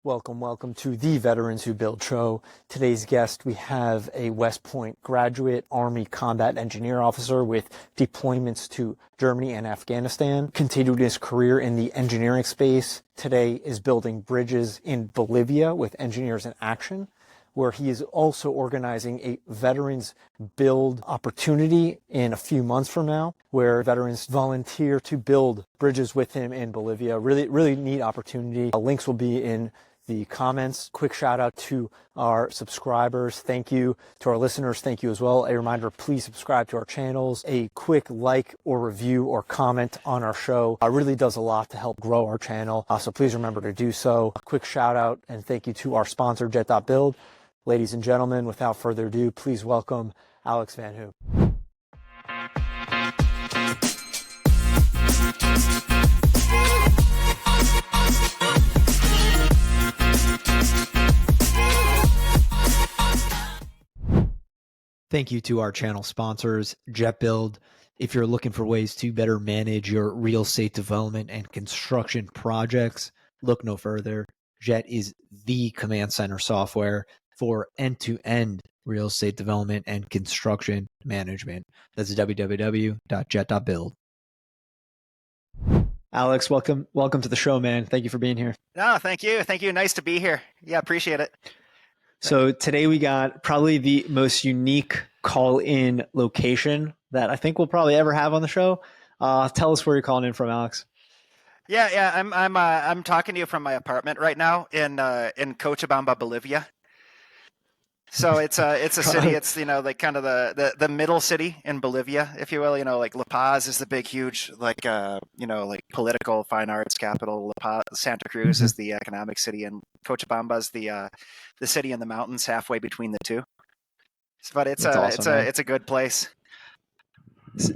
Welcome to the Veterans Who Build show. Today's guest, we have a West Point graduate Army combat engineer officer with deployments to Germany and Afghanistan. Continued his career in the engineering space. Today is building bridges in Bolivia with Engineers in Action, where he is also organizing a veterans build opportunity in a few months from now, where veterans volunteer to build bridges with him in Bolivia. Really neat opportunity. Links will be in the comments. Quick shout out to our subscribers. Thank you to our listeners. Thank you as well. A reminder, please subscribe to our channels. A quick like or review or comment on our show really does a lot to help grow our channel. So please remember to do so. A quick shout out and thank you to our sponsor, Jet.Build. Ladies and gentlemen, without further ado, please welcome Alex Van Hout. Thank you to our channel sponsors, Jet.Build. If you're looking for ways to better manage your real estate development and construction projects, look no further. Jet is the command center software for end-to-end real estate development and construction management. That's www.jet.build. Alex, welcome to the show, man. Thank you for being here. No, thank you. Thank you. Nice to be here. Yeah, appreciate it. So today we got probably the most unique call-in location that I think we'll probably ever have on the show. Tell us where you're calling in from, Alex. Yeah. I'm talking to you from my apartment right now in Cochabamba, Bolivia. So it's a city. It's like kind of the middle city in Bolivia, if you will. Like La Paz is the big, huge like political fine arts capital. Santa Cruz is the economic city, and Cochabamba is the city in the mountains, halfway between the two. But it's a good place.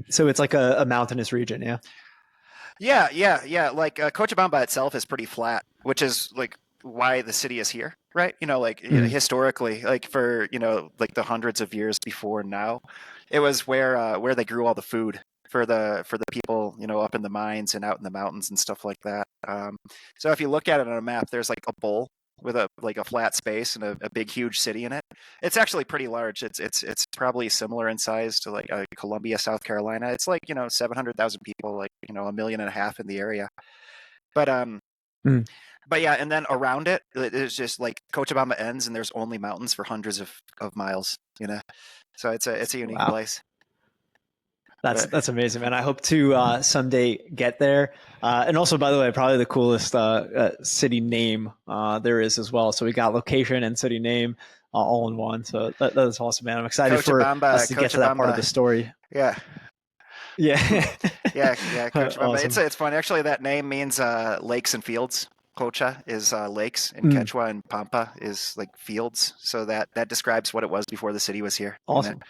So it's like a mountainous region, yeah. Yeah. Like Cochabamba itself is pretty flat, which is like why the city is here, right? Historically, like for like the hundreds of years before now, it was where they grew all the food for the people up in the mines and out in the mountains and stuff like that. So if you look at it on a map, there's like a bowl with a flat space and a big huge city in it. It's actually pretty large. It's probably similar in size to like Columbia, South Carolina. It's like 700,000 people, like 1.5 million in the area. But yeah, and then around it, it's just like Cochabamba ends, and there's only mountains for hundreds of miles. So it's a unique place. That's amazing, man. I hope to someday get there. And also, by the way, probably the coolest city name there is as well. So we got location and city name all in one. So that's awesome, man. I'm excited for us to get to that part of the story. Yeah. Cochabamba. Awesome. It's fun. Actually, that name means lakes and fields. Cocha is lakes, and Quechua and Pampa is like fields. So that describes what it was before the city was here. Awesome.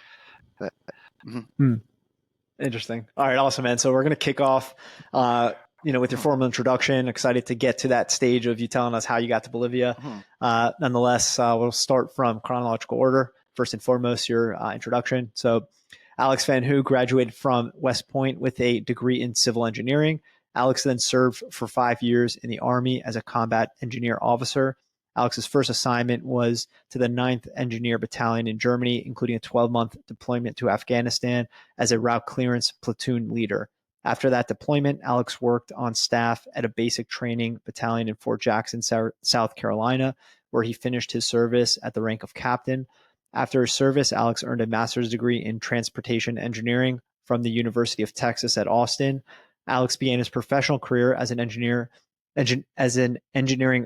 Interesting. All right, awesome, man. So we're going to kick off, with your formal introduction. Excited to get to that stage of you telling us how you got to Bolivia. Nonetheless, we'll start from chronological order. First and foremost, your introduction. So Alex Van Hout graduated from West Point with a degree in civil engineering. Alex then served for 5 years in the Army as a combat engineer officer. Alex's first assignment was to the 9th Engineer Battalion in Germany, including a 12-month deployment to Afghanistan as a route clearance platoon leader. After that deployment, Alex worked on staff at a basic training battalion in Fort Jackson, South Carolina, where he finished his service at the rank of captain. After his service, Alex earned a master's degree in transportation engineering from the University of Texas at Austin. Alex began his professional career as an engineering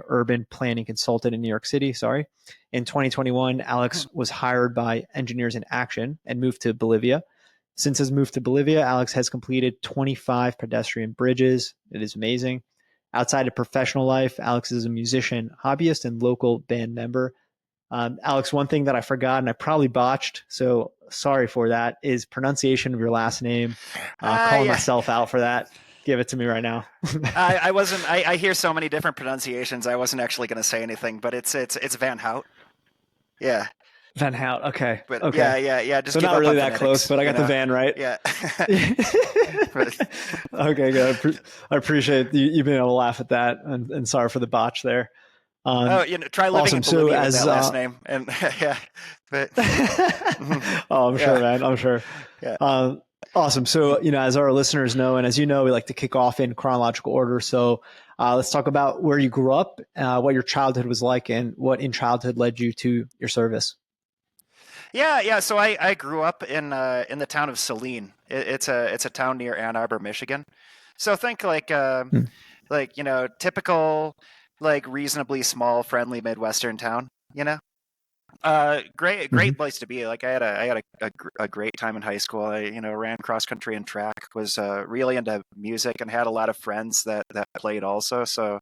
urban planning consultant in New York City. In 2021, Alex was hired by Engineers in Action and moved to Bolivia. Since his move to Bolivia, Alex has completed 25 pedestrian bridges. It is amazing. Outside of professional life, Alex is a musician, hobbyist, and local band member. Alex, one thing that I forgot and I probably botched, so sorry for that, is pronunciation of your last name. Calling myself out for that. Give it to me right now. I hear so many different pronunciations. I wasn't actually going to say anything, but it's Van Hout. Yeah. Van Hout. Okay. But okay. Yeah. Just so not really that close, but I got the Van right. Yeah. Okay, good. I appreciate you being able to laugh at that, and sorry for the botch there. Oh, Um, try living awesome. in So Bolivia with as that last name, and yeah, but mhm, oh, I'm sure, yeah, man. I'm sure. yeah. Um, awesome. So, as our listeners know, and as you know, we like to kick off in chronological order. So, let's talk about where you grew up, what your childhood was like, and what in childhood led you to your service. Yeah, yeah. So I grew up in the town of Saline. It's a town near Ann Arbor, Michigan. So think Hmm. like typical like reasonably small, friendly Midwestern town. You know, great Hmm. place to be. Like I had a great time in high school. I ran cross country and track. Was really into music and had a lot of friends that played also. So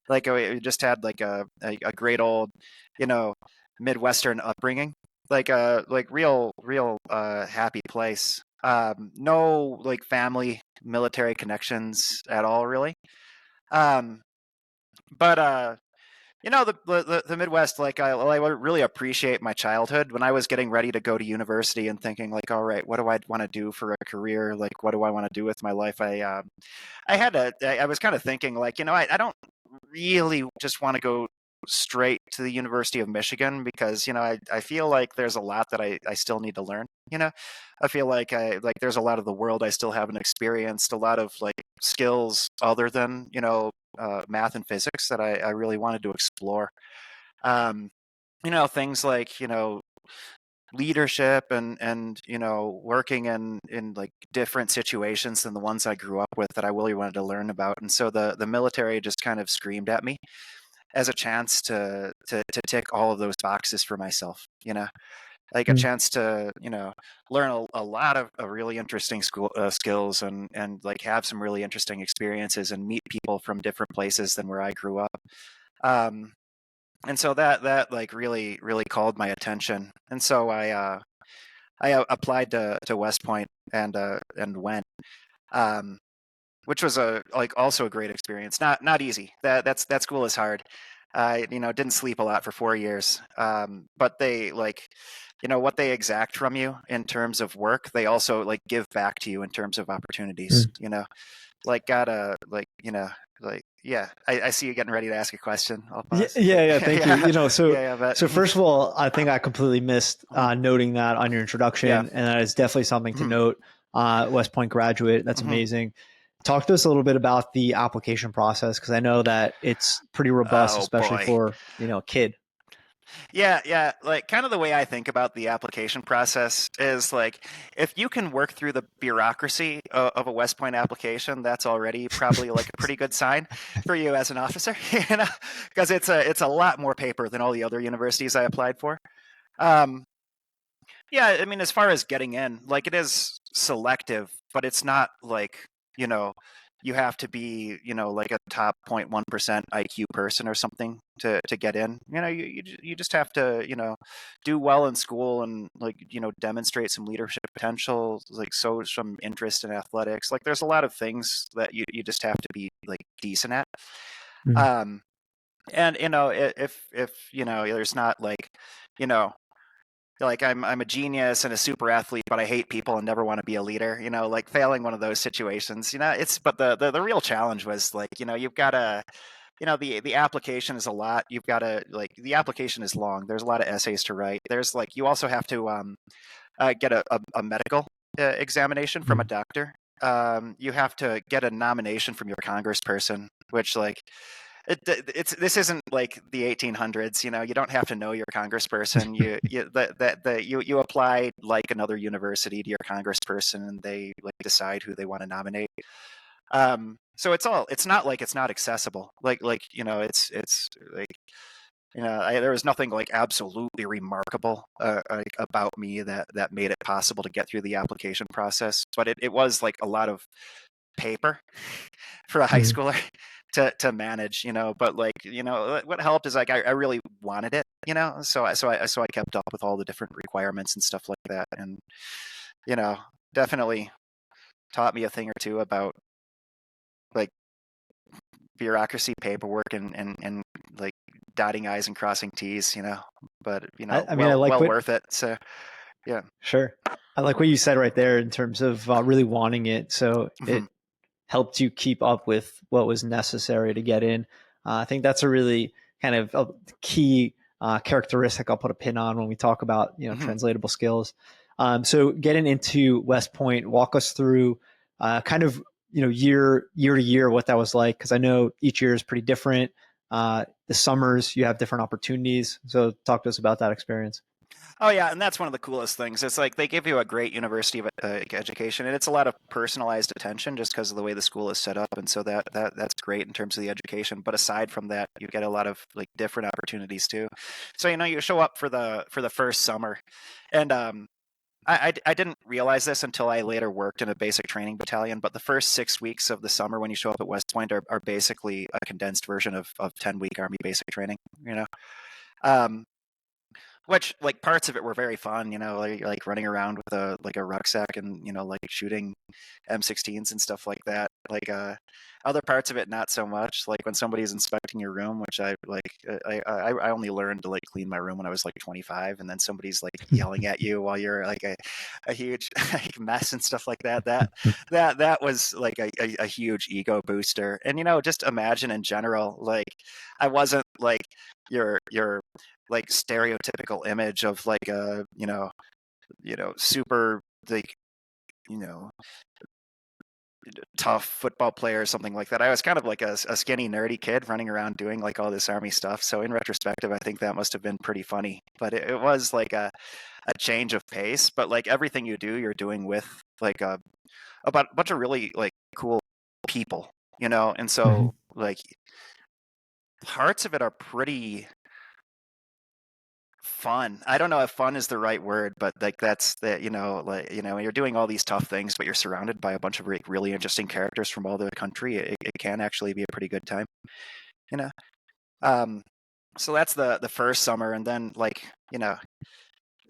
like we just had like a great old you know Midwestern upbringing, like real happy place. No like family military connections at all really. um but the Midwest, like I really appreciate my childhood when I was getting ready to go to university and thinking like, all right, what do I want to do for a career, like what do I want to do with my life. I was kind of thinking like, I don't really just want to go straight to the University of Michigan because, I feel like there's a lot that I still need to learn. I feel like there's a lot of the world I still haven't experienced, a lot of like skills other than, math and physics that I really wanted to explore. Um, things like, leadership and working in like different situations than the ones I grew up with that I really wanted to learn about. And so the military just kind of screamed at me as a chance to tick all of those boxes for myself, like a chance to learn a lot of really interesting skills and like have some really interesting experiences and meet people from different places than where I grew up. um, and so that like really called my attention, and so I applied to West Point and went, um, which was a like also a great experience. Not easy. That school is hard. I didn't sleep a lot for 4 years. But they like, what they exact from you in terms of work, they also like give back to you in terms of opportunities. Mm. Like gotta like like yeah. I see you getting ready to ask a question. I'll Yeah, pause. But yeah, yeah. Thank you. yeah, So, yeah, but so first of all, I think I completely missed noting that on your yeah. introduction, and that is definitely something to note. West Point graduate, that's Mhm. amazing. Talk to us a little bit about the application process because I know that it's pretty robust, Oh especially boy. for a kid. Yeah, yeah. Like, kind of the way I think about the application process is like, if you can work through the bureaucracy of a West Point application, that's already probably like a pretty good sign for you as an officer, because it's a lot more paper than all the other universities I applied for. Um, yeah, I mean, as far as getting in, like it is selective, but it's not like, you know, you have to be, like a top 0.1% IQ person or something to get in. You just have to, do well in school and like, demonstrate some leadership potential, like show some interest in athletics. Like there's a lot of things that you just have to be like decent at. Mm. Um, and if there's not you know like I'm a genius and a super athlete, but I hate people and never want to be a leader. Like failing one of those situations. It's but the real challenge was like you've got to the application is a lot. You've got to like the application is long. There's a lot of essays to write. There's like you also have to get a medical examination from a Mm. doctor. You have to get a nomination from your congressperson, which like it's this isn't like the 1800s. You don't have to know your congressperson. You apply like another university to your congressperson, and they like decide who they want to nominate. So it's not like it's not accessible. It's like there was nothing like absolutely remarkable like about me that made it possible to get through the application process, but it was like a lot of paper for a high Mm. schooler to manage, but like, what helped is like I really wanted it, so I kept up with all the different requirements and stuff like that. And, you know, definitely taught me a thing or two about like bureaucracy, paperwork and like dotting I's and crossing T's, but I mean, I like well what worth it. So yeah. Sure. I like what you said right there in terms of really wanting it. So Mhm. it helped you keep up with what was necessary to get in. I think that's a really kind of a key characteristic I'll put a pin on when we talk about Mhm. translatable skills. So getting into West Point, walk us through kind of year to year what that was like, because I know each year is pretty different. The summers you have different opportunities. So talk to us about that experience. Oh yeah, and that's one of the coolest things. It's like they give you a great university of education, and it's a lot of personalized attention just because of the way the school is set up, and so that's great in terms of the education. But aside from that, you get a lot of like different opportunities too. So you show up for the first summer, and I didn't realize this until I later worked in a basic training battalion. But the first 6 weeks of the summer when you show up at West Point are basically a condensed version of 10-week Army basic training. Um, which like parts of it were very fun, like running around with a rucksack and like shooting M16s and stuff like that. Like other parts of it not so much. Like when somebody's inspecting your room, which I like, I only learned to like clean my room when I was like 25, and then somebody's like yelling at you while you're like a huge like, mess and stuff like that. That was like a huge ego booster. And just imagine in general, like I wasn't like your like stereotypical image of like a super like you know tough football player or something like that. I was kind of like a skinny nerdy kid running around doing like all this army stuff. So in retrospective, I think that must have been pretty funny. But it was like a change of pace. But like everything you do, you're doing with like about a bunch of really like cool people, and Mm-hmm. so like parts of it are pretty fun. I don't know if fun is the right word, but like that's that you're doing all these tough things, but you're surrounded by a bunch of really interesting characters from all over the country. It can actually be a pretty good time, you know. Um, so that's the first summer, and then like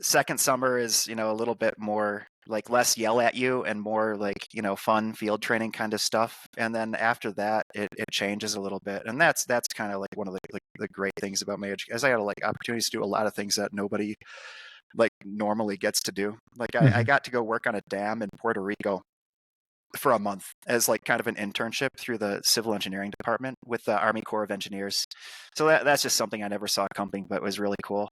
second summer is a little bit more like less yell at you and more like fun field training kind of stuff. And then after that it changes a little bit, and that's kind of like one of the great things about my education, as I had like opportunities to do a lot of things that nobody like normally gets to do. Like I Mm-hmm. got to go work on a dam in Puerto Rico for a month as like kind of an internship through the civil engineering department with the Army Corps of Engineers. So that's just something I never saw coming, but was really cool.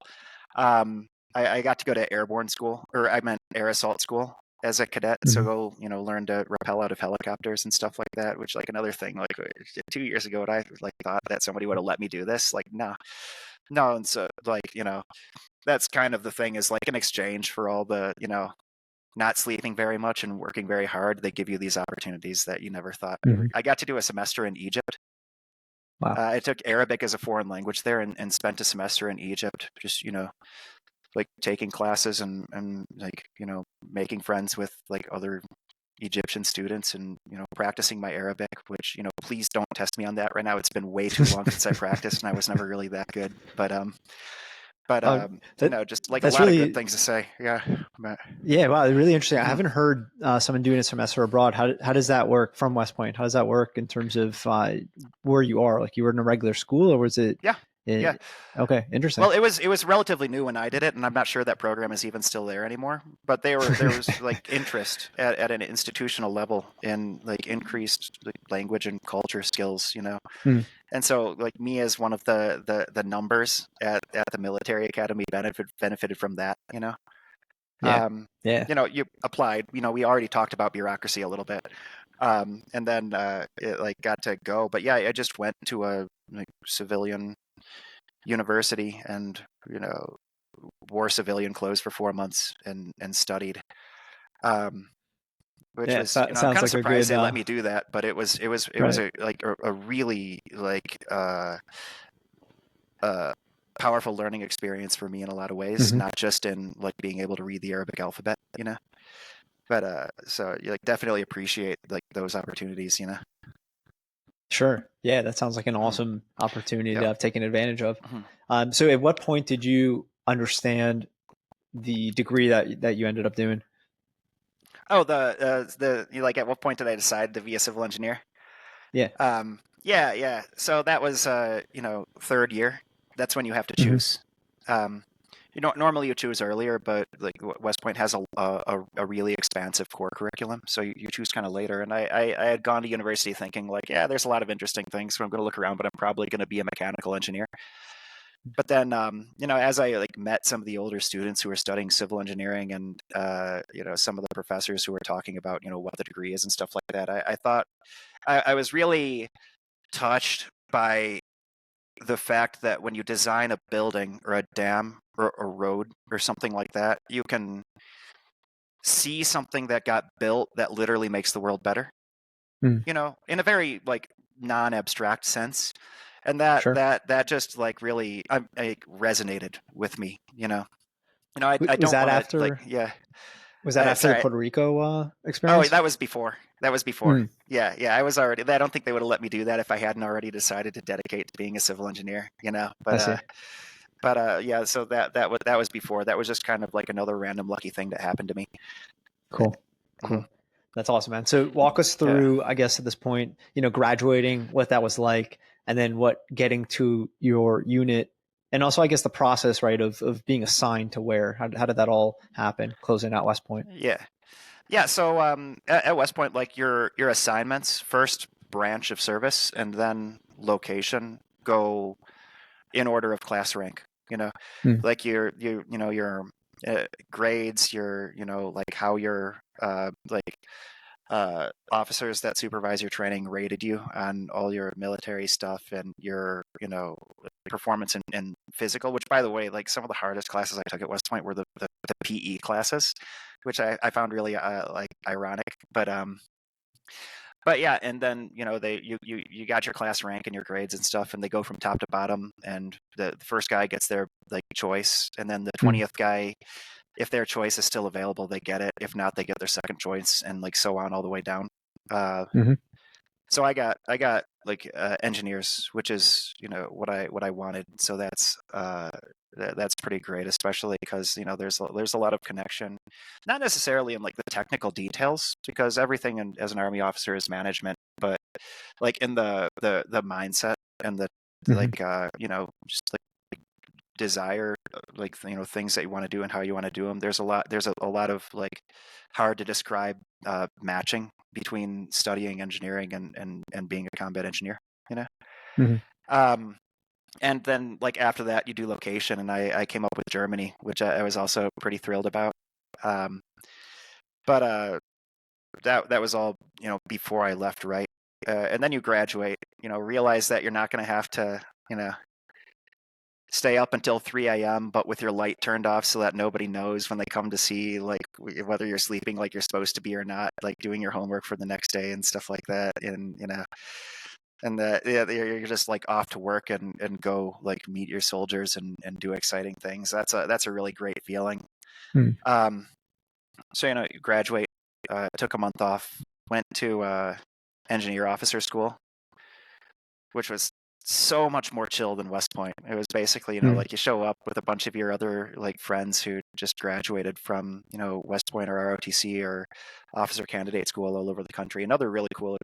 um, I got to go to airborne school, or I meant air assault school as a cadet. So Mm-hmm. go, learn to rappel out of helicopters and stuff like that, which like another thing, like 2 years ago, I like thought that somebody would have let me do this. Like, no, no. And so like, that's kind of the thing, is like in exchange for all the, not sleeping very much and working very hard, they give you these opportunities that you never thought. Mm-hmm. I got to do a semester in Egypt. Wow. I took Arabic as a foreign language there, and spent a semester in Egypt, just, like taking classes and like making friends with like other Egyptian students, and practicing my Arabic, which please don't test me on that right now. It's been way too long since I practiced, and I was never really that good. But Uh, that just like a that's lot of good really things to say. Yeah. But, Yeah, wow, really interesting. I mhm. haven't heard someone doing a semester abroad. How does that work from West Point? How does that work in terms of where you are? Like you were in a regular school, or was it? Yeah. Yeah. Okay, interesting. Well, it was relatively new when I did it, and I'm not sure that program is even still there anymore. But there was like interest at an institutional level in like increased like, language and culture skills, Hmm. And so like me as one of the numbers at the military academy benefited from that, Yeah, Um, yeah. you applied, we already talked about bureaucracy a little bit. And then it like got to go. But yeah, I just went to a like civilian university and wore civilian clothes for 4 months and studied, um, which Yeah, was I'm sounds kind of like a surprised good they let me do that, but it was right. a like a really like uh, powerful learning experience for me in a lot of ways, Hmm. not just in like being able to read the Arabic alphabet, but so you like definitely appreciate like those opportunities. Sure. Yeah, that sounds like an Mhm. awesome opportunity to Yep. have taken advantage of. Mhm. So, at what point did you understand the degree that you ended up doing? Oh, like at what point did I decide to be a civil engineer? Yeah. Yeah. So that was third year. That's when you have to Hmm. choose. Um, normally you choose earlier, but like West Point has a really expansive core curriculum, so you choose kind of later. And I had gone to university thinking like, yeah, there's a lot of interesting things, so I'm going to look around, but I'm probably going to be a mechanical engineer. But then, as I like met some of the older students who were studying civil engineering, and some of the professors who were talking about what the degree is and stuff like that, I thought I was really touched by the fact that when you design a building or a dam or a road or something like that, you can see something that got built that literally makes the world better, Mm, in a very like non-abstract sense. And that sure. that that just like really resonated with me. I Was don't that want to like, after? yeah. Was that after the Sorry. Puerto Rico Oh, experience? that was before. That was before. Mm, Yeah, yeah. I was already. I don't think they would have let me do that if I hadn't already decided to dedicate to being a civil engineer. I But see. yeah. So that was before. That was just kind of like another random lucky thing that happened to me. Cool. Mhm. Cool. That's awesome, man. So walk us Yeah. through, I guess, at this point, graduating, what that was like, and then what getting to your unit, and also, I guess, the process, right, of being assigned to where. How did that all happen? Closing out West Point. Yeah. Yeah. So at West Point, like your assignments, first branch of service, and then location go in order of class rank. You know, Mm, like your grades, your like how your like officers that supervise your training rated you on all your military stuff and your performance in physical. Which, by the way, like some of the hardest classes I took at West Point were the PE classes, which I found really like ironic. But yeah, and then you got your class rank and your grades and stuff, and they go from top to bottom, and the first guy gets their like choice, and then the mm, 20th guy, if their choice is still available, they get it. If not, they get their second choice, and like so on all the way down. Uh, mhm, so I got like engineers, which is what I wanted. So that's pretty great, especially because there's a lot of connection, not necessarily in like the technical details, because everything as an army officer is management, but like in the mindset and the mhm, like just like desire, like things that you want to do and how you want to do them. There's a lot of like hard to describe matching between studying engineering and being a combat engineer, you know mhm. um and then like after that you do location, and I came up with Germany, which I was also pretty thrilled about. Um but that was all before I left, right? And then you graduate, realize that you're not going to have to stay up until 3 a.m., but with your light turned off so that nobody knows when they come to see, like, whether you're sleeping like you're supposed to be or not, like doing your homework for the next day and stuff like that. And you're just like off to work and go like meet your soldiers and do exciting things. That's a really great feeling. Mm, Um, so, you graduate, took a month off, went to engineer officer school, which was so much more chill than West Point. It was basically, mm, like you show up with a bunch of your other like friends who just graduated from, West Point or ROTC or officer candidate school all over the country. Another really cool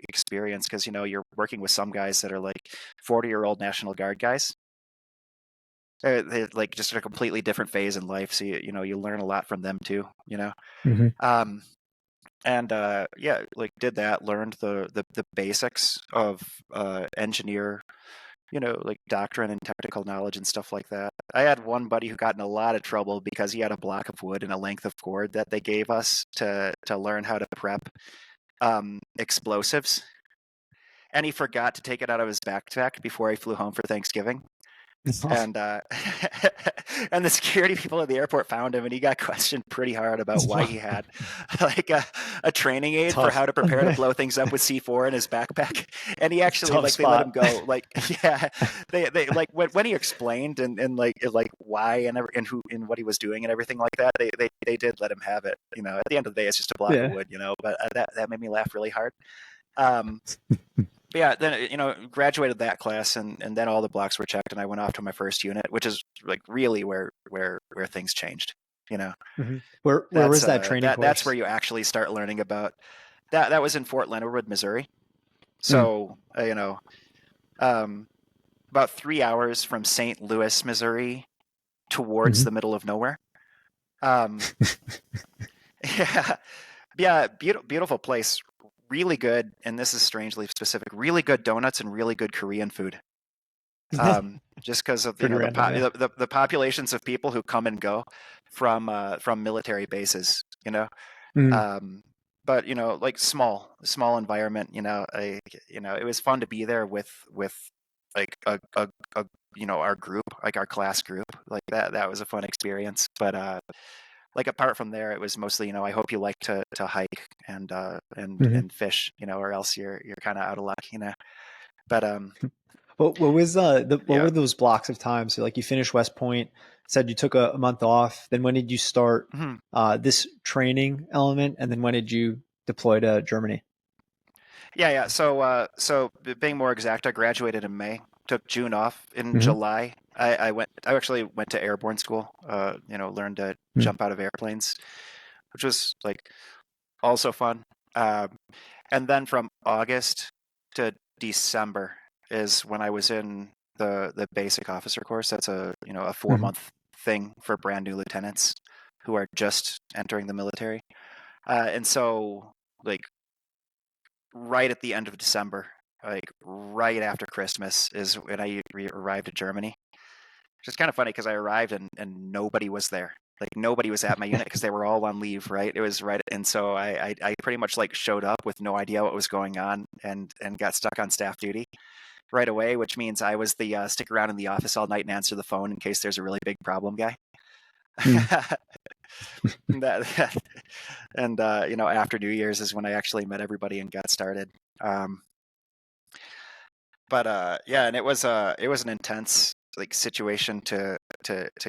experience, because, you're working with some guys that are like 40-year-old National Guard guys. They're like just a completely different phase in life. So, you learn a lot from them too, mhm, Um, and yeah, like did that, learned the basics of engineer, like doctrine and technical knowledge and stuff like that. I had one buddy who got in a lot of trouble because he had a block of wood and a length of cord that they gave us to learn how to prep explosives, and he forgot to take it out of his backpack before he flew home for Thanksgiving. And and the security people at the airport found him, and he got questioned pretty hard about why he had like a training aid for Tough. how to prepare to blow things up with C4 in his backpack. And he actually, Tough like, they let him spot. go. Like, yeah, they like when he explained and like why and who and what he was doing and everything like that. They did let him have it. At the end of the day, it's just a block of Yeah. wood. But that made me laugh really hard. Um, but yeah, then graduated that class, and then all the blocks were checked, and I went off to my first unit, which is like really where things changed. You know, Mhm. Where that's was that training that's where course? you actually start learning about that. That was in Fort Leonard Wood, Missouri. Mm, So um, about 3 hours from St. Louis, Missouri, towards mhm. the middle of nowhere. Um, yeah, yeah, beautiful place. Really good, and this is strangely specific. Really good donuts and really good Korean food. just because of Pretty random, yeah. the populations of people who come and go from military bases, Mm, but like small environment, it was fun to be there with like a our group, like our class group, like that was a fun experience. But like apart from there, it was mostly, I hope you like to hike mhm. and fish, or else you're kind of out of luck, But What was what yeah. were those blocks of time? So like you finished West Point, said you took a month off. Then when did you start Mhm. this training element? And then when did you deploy to Germany? Yeah. So being more exact, I graduated in May, took June off. In Hmm. July, I actually went to airborne school, learned to jump out of airplanes, which was like also fun. Um, and then from August to December is when I was in the basic officer course. That's a Hmm. 4 month thing for brand new lieutenants who are just entering the military. And so like right at the end of December, like right after Christmas, is when I arrived at Germany. Which is kind of funny because I arrived and nobody was there. Like nobody was at my unit because they were all on leave, right? It was right, and so I pretty much like showed up with no idea what was going on and got stuck on staff duty right away, which means I was the stick around in the office all night and answer the phone in case there's a really big problem guy. Mm. that, and after New Year's is when I actually met everybody and got started. Um, but yeah, and it was an intense like situation to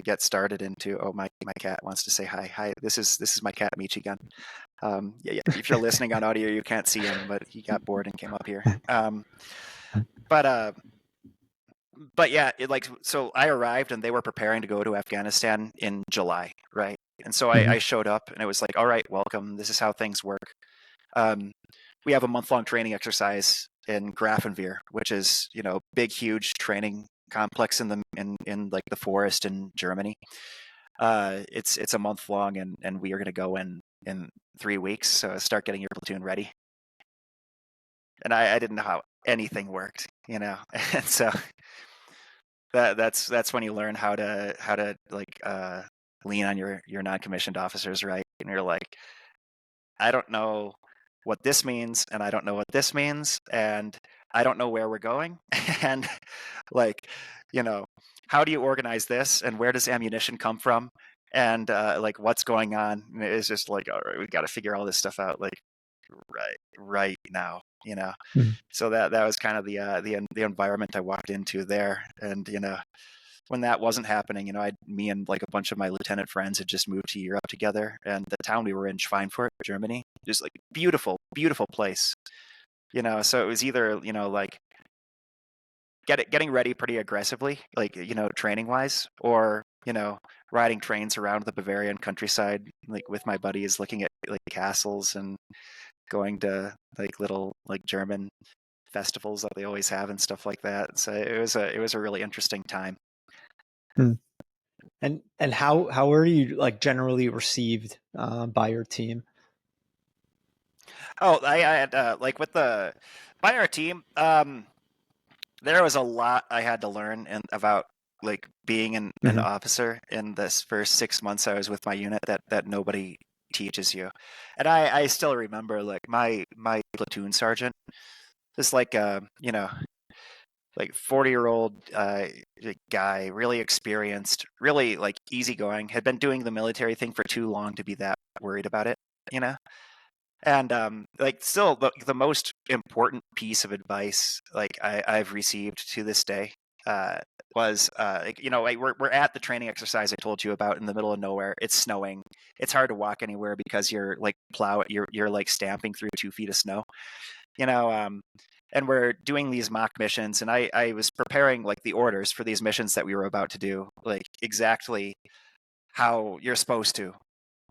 get started into. Oh, my cat wants to say hi. This is my cat Michigan. Yeah. If you're listening on audio, you can't see him, but he got bored and came up here. But but yeah, so I arrived and they were preparing to go to Afghanistan in July, right? And so Hmm. I showed up and it was like, all right, welcome. This is how things work. Um, we have a month-long training exercise in Grafenwehr, which is big, huge training complex in like the forest in Germany. It's a month long, and we are going to go in 3 weeks. So start getting your platoon ready. And I didn't know how anything worked, and so that's when you learn how to like lean on your non-commissioned officers, right? And you're like, I don't know what this means, and I don't know what this means, and I don't know where we're going. And like, how do you organize this, and where does ammunition come from, and like what's going on? And it's just like, all right, we got to figure all this stuff out, like right now, Hmm. So that was kind of the environment I walked into there, and when that wasn't happening, me and like a bunch of my lieutenant friends had just moved to Europe together, and the town we were in, Schweinfurt, Germany, just like beautiful, beautiful place. So it was either like getting ready pretty aggressively, like training wise, or riding trains around the Bavarian countryside, like with my buddies, looking at like castles and going to like little like German festivals that they always have and stuff like that. So it was a really interesting time. Hmm. And how are you like generally received by your team? Oh, I had like with the by our team, there was a lot I had to learn and about like being an Hmm. officer in this first 6 months I was with my unit that nobody teaches you. And I still remember like my platoon sergeant, this like like 40-year-old guy, really experienced, really like easygoing, had been doing the military thing for too long to be that worried about it, you know? And like still the most important piece of advice like I've received to this day uh, was like, like we're at the training exercise I told you about in the middle of nowhere. It's snowing. It's hard to walk anywhere because you're like you're like stamping through 2 feet of snow. You know, and we're doing these mock missions, and I was preparing like the orders for these missions that we were about to do, like exactly how you're supposed to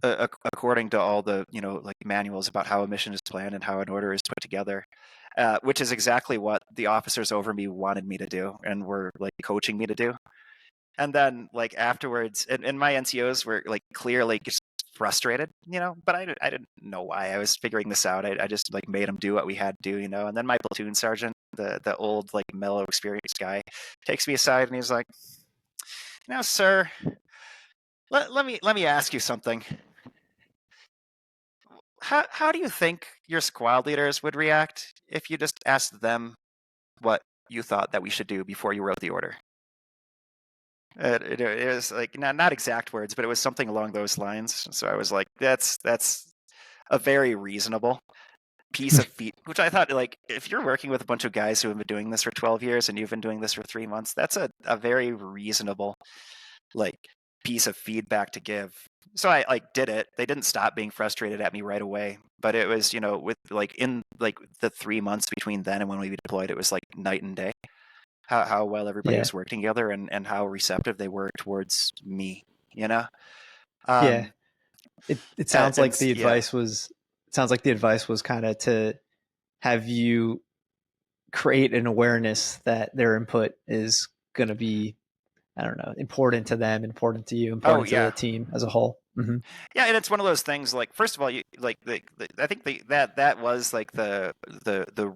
according to all the like manuals about how a mission is planned and how an order is put together, which is exactly what the officers over me wanted me to do and were like coaching me to do. And then like afterwards, and my NCOs were like clearly just frustrated, but I didn't know why. I was figuring this out. I just like made them do what we had to do, and then my platoon sergeant the old like mellow experienced guy, takes me aside and he's like, "Now, sir, let me ask you something. How do you think your squad leaders would react if you just asked them what you thought that we should do before you wrote the order?" It was like not exact words, but it was something along those lines. So I was like, that's a very reasonable piece of feed, which I thought, like, if you're working with a bunch of guys who have been doing this for 12 years and you've been doing this for 3 months, that's a very reasonable, like, piece of feedback to give. So I like did it. They didn't stop being frustrated at me right away, but it was, with like in like the 3 months between then and when we deployed, it was like night and day. How well everybody Yeah. was working together and how receptive they were towards me, you know? Yeah. Um, It sounds like the yeah. advice was kind of to have you create an awareness that their input is going to be, I don't know, important to them, important to you, Oh, important to the yeah. team as a whole. Mm-hmm. Yeah, and it's one of those things. Like, first of all, you like I think that was like the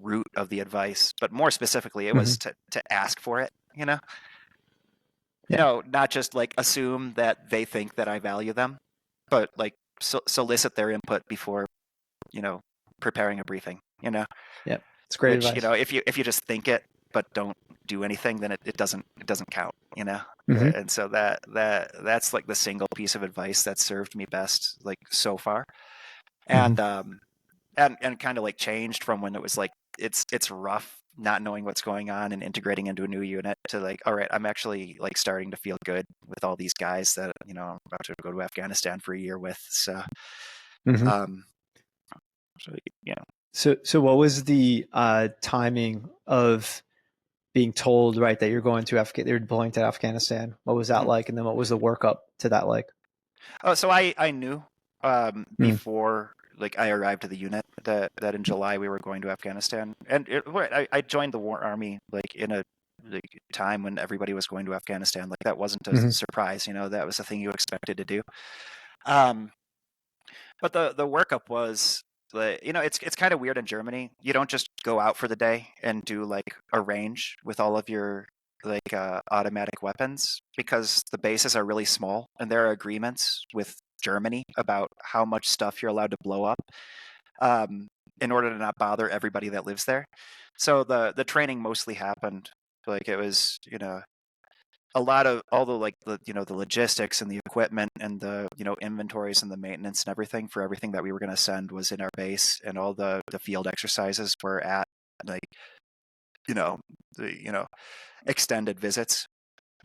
root of the advice, but more specifically, it was Mm-hmm. to ask for it. Yeah. Not just like assume that they think that I value them, but like solicit their input before preparing a briefing. Yeah. It's great Which advice. if you just think it but don't do anything, then it doesn't count. Mm-hmm. And so that's like the single piece of advice that served me best, like, so far. Mm-hmm. And kind of like changed from when it was like it's rough not knowing what's going on and integrating into a new unit to like, all right, I'm actually like starting to feel good with all these guys that I'm about to go to Afghanistan for a year with. So Mm-hmm. um so yeah. So what was the timing of being told, right, that you're going to you're deploying to Afghanistan? What was that Mhm. like? And then what was the workup to that like? Oh, so I knew Mm. before like I arrived to the unit that in July we were going to Afghanistan, and I joined the War Army like in a like time when everybody was going to Afghanistan. Like, that wasn't a Mm-hmm. surprise, that was the thing you expected to do. Um, but the workup was like, it's kind of weird in Germany. You don't just go out for the day and do like a range with all of your like automatic weapons, because the bases are really small and there are agreements with Germany about how much stuff you're allowed to blow up, um, in order to not bother everybody that lives there. So the training mostly happened like it was, a lot of all the like the logistics and the equipment and the inventories and the maintenance and everything for everything that we were going to send was in our base, and all the field exercises were at like you know the extended visits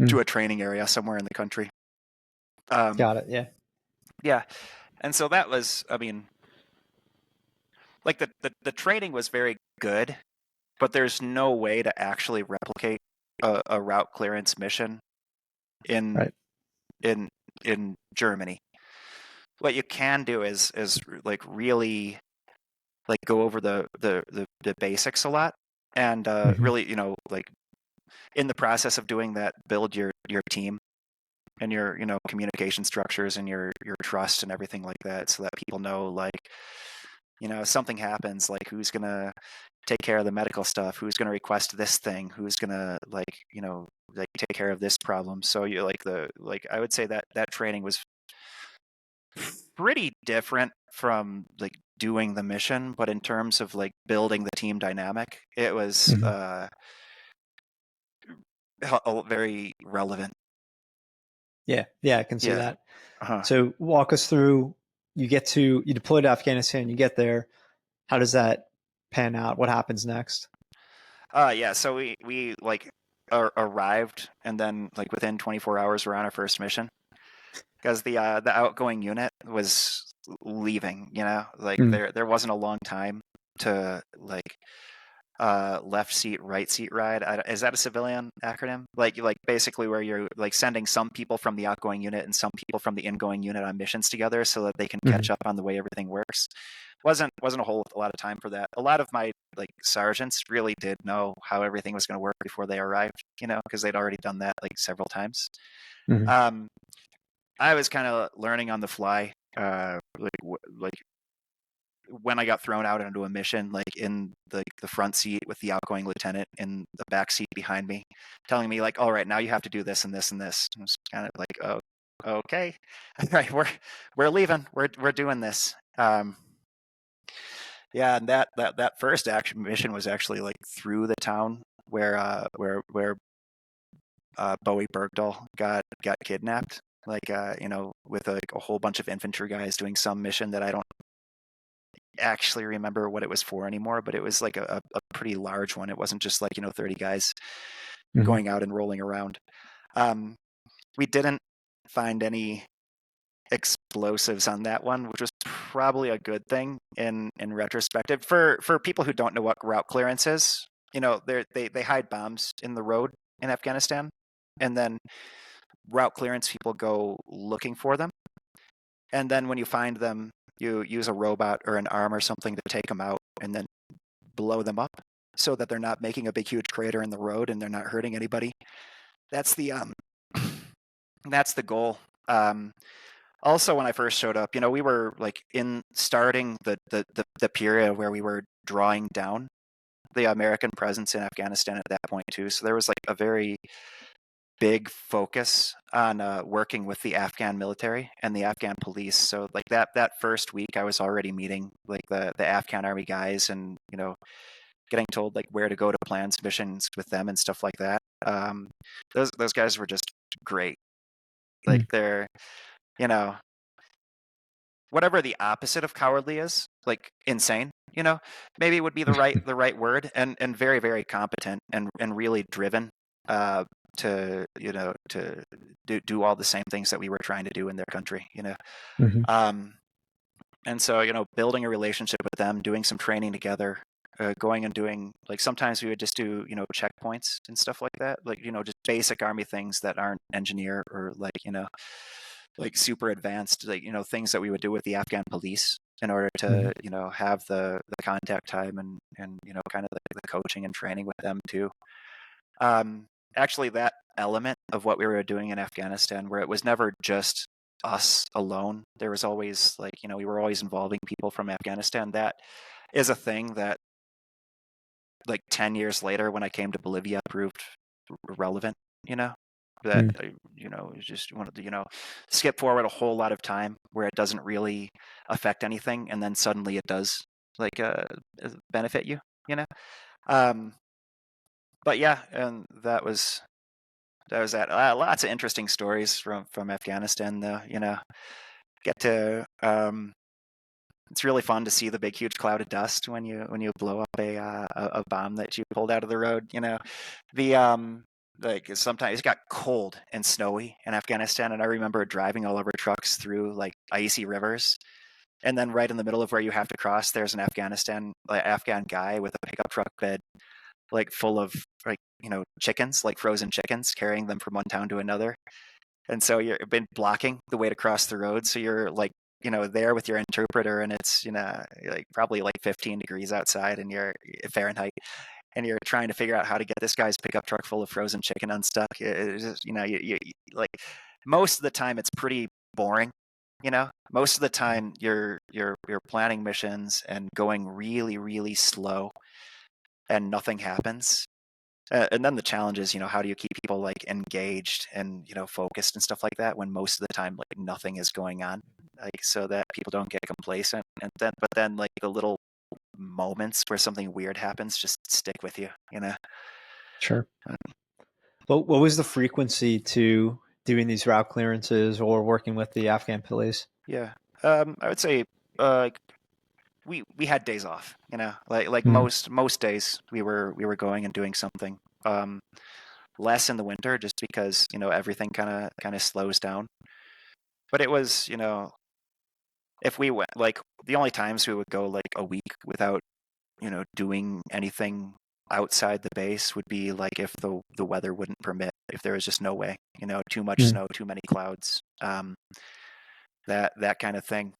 Mm. to a training area somewhere in the country. um Got it. Yeah. yeah, and so that was, I mean, like the training was very good, but there's no way to actually replicate a route clearance mission in Right. in in Germany. What you can do is like really like go over the basics a lot, and Mm-hmm. really like in the process of doing that, build your team and your communication structures and your trust and everything like that, so that people know, like, if something happens, like, who's gonna take care of the medical stuff, who's gonna request this thing, who's gonna like like take care of this problem. So you like I would say that training was pretty different from like doing the mission, but in terms of like building the team dynamic, it was Mm-hmm. very relevant. Yeah. Yeah. I can see Yeah. that. Uh-huh. So walk us through. You deploy to Afghanistan. You get there. How does that pan out? What happens next? Yeah. So we like arrived, and then like within 24 hours we're on our first mission, because the outgoing unit was leaving. Like Mm. there wasn't a long time to like left seat right seat ride. Is that a civilian acronym? Like basically where you're like sending some people from the outgoing unit and some people from the ingoing unit on missions together so that they can Mm-hmm. catch up on the way everything works. Wasn't a whole lot of time for that. A lot of my like sergeants really did know how everything was going to work before they arrived, because they'd already done that like several times. Mm-hmm. um I was kind of learning on the fly, like when I got thrown out into a mission, like in the front seat with the outgoing lieutenant in the back seat behind me, telling me like, all right, now you have to do this and this and this. I was kind of like, oh, okay, all right, we're leaving, we're doing this. Yeah, and that first action mission was actually like through the town where Bowie Bergdahl got kidnapped. Like with like a whole bunch of infantry guys doing some mission that I don't actually remember what it was for anymore, but it was like a pretty large one. It wasn't just like 30 guys going out and rolling around. We didn't find any explosives on that one, which was probably a good thing in retrospective. For people who don't know what route clearance is, they hide bombs in the road in Afghanistan, and then route clearance people go looking for them, and then when you find them, you use a robot or an arm or something to take them out and then blow them up so that they're not making a big huge crater in the road and they're not hurting anybody. That's the that's the goal. Also, when I first showed up, we were like in starting the period where we were drawing down the American presence in Afghanistan at that point too. So there was like a very big focus on working with the Afghan military and the Afghan police. So like that first week, I was already meeting like the Afghan army guys, and getting told like where to go to plan missions with them and stuff like that. Those guys were just great. Like they're whatever the opposite of cowardly is, like insane. Maybe would be the right word, and very very competent and really driven to to do all the same things that we were trying to do in their country. And so building a relationship with them, doing some training together, going and doing like sometimes we would just do checkpoints and stuff like that, like just basic army things that aren't engineer or like super advanced, like things that we would do with the Afghan police in order to have the contact time and kind of the coaching and training with them too. Actually, that element of what we were doing in Afghanistan, where it was never just us alone, there was always like we were always involving people from Afghanistan. That is a thing that like 10 years later when I came to Bolivia proved relevant. That you just wanted to skip forward a whole lot of time where it doesn't really affect anything, and then suddenly it does like benefit you. But yeah, and that was that. Lots of interesting stories from Afghanistan though. Get to it's really fun to see the big huge cloud of dust when you blow up a bomb that you pulled out of the road. The like sometimes it got cold and snowy in Afghanistan, and I remember driving all over trucks through like icy rivers, and then right in the middle of where you have to cross, there's an Afghan guy with a pickup truck bed like full of like chickens, like frozen chickens, carrying them from one town to another. And so you've been blocking the way to cross the road, so you're like there with your interpreter, and it's like probably like 15 degrees outside and you're Fahrenheit, and you're trying to figure out how to get this guy's pickup truck full of frozen chicken unstuck. It's just, you like most of the time it's pretty boring. Most of the time you're planning missions and going really really slow, and nothing happens. And then the challenge is, how do you keep people like engaged and focused and stuff like that when most of the time like nothing is going on, like so that people don't get complacent, and then like the little moments where something weird happens just stick with you. Sure. But what was the frequency to doing these route clearances or working with the Afghan police? Yeah, I would say like we had days off. Like most days we were going and doing something. Less in the winter just because everything kind of slows down. But it was if we went like the only times we would go like a week without doing anything outside the base would be like if the weather wouldn't permit, if there was just no way, too much snow, too many clouds, that kind of thing.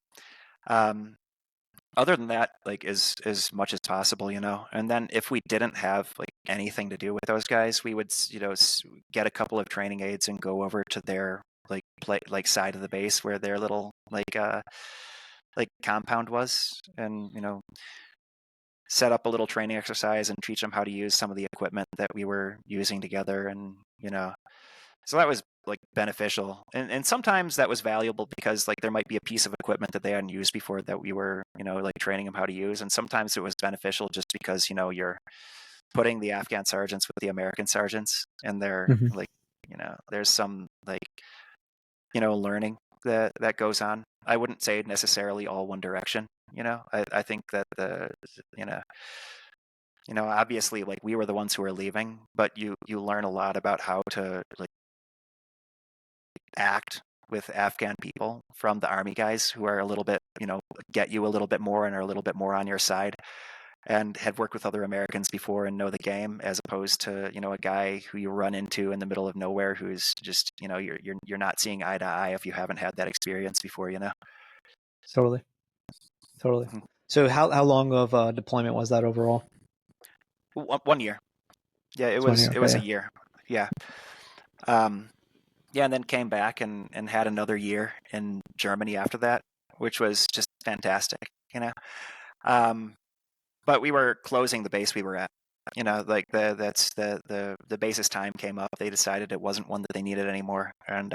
Other than that, like as much as possible, and then if we didn't have like anything to do with those guys, we would get a couple of training aids and go over to their like side of the base where their little like like compound was, and set up a little training exercise and teach them how to use some of the equipment that we were using together. And so that was like beneficial, and sometimes that was valuable because like there might be a piece of equipment that they hadn't used before that we were like training them how to use. And sometimes it was beneficial just because you're putting the Afghan sergeants with the American sergeants, and they're like there's some like learning that goes on. I wouldn't say necessarily all one direction. I think that obviously like we were the ones who were leaving, but you learn a lot about how to like act with Afghan people from the army guys who are a little bit get you a little bit more and are a little bit more on your side, and had worked with other Americans before and know the game, as opposed to a guy who you run into in the middle of nowhere who's just you're not seeing eye to eye if you haven't had that experience before. Totally. So how long of deployment was that overall? 1 year. Yeah, it It's 1 was year. it was Okay, a year. Yeah. Yeah, and then came back and had another year in Germany after that, which was just fantastic. But we were closing the base we were at. Like the base's time came up. They decided it wasn't one that they needed anymore, and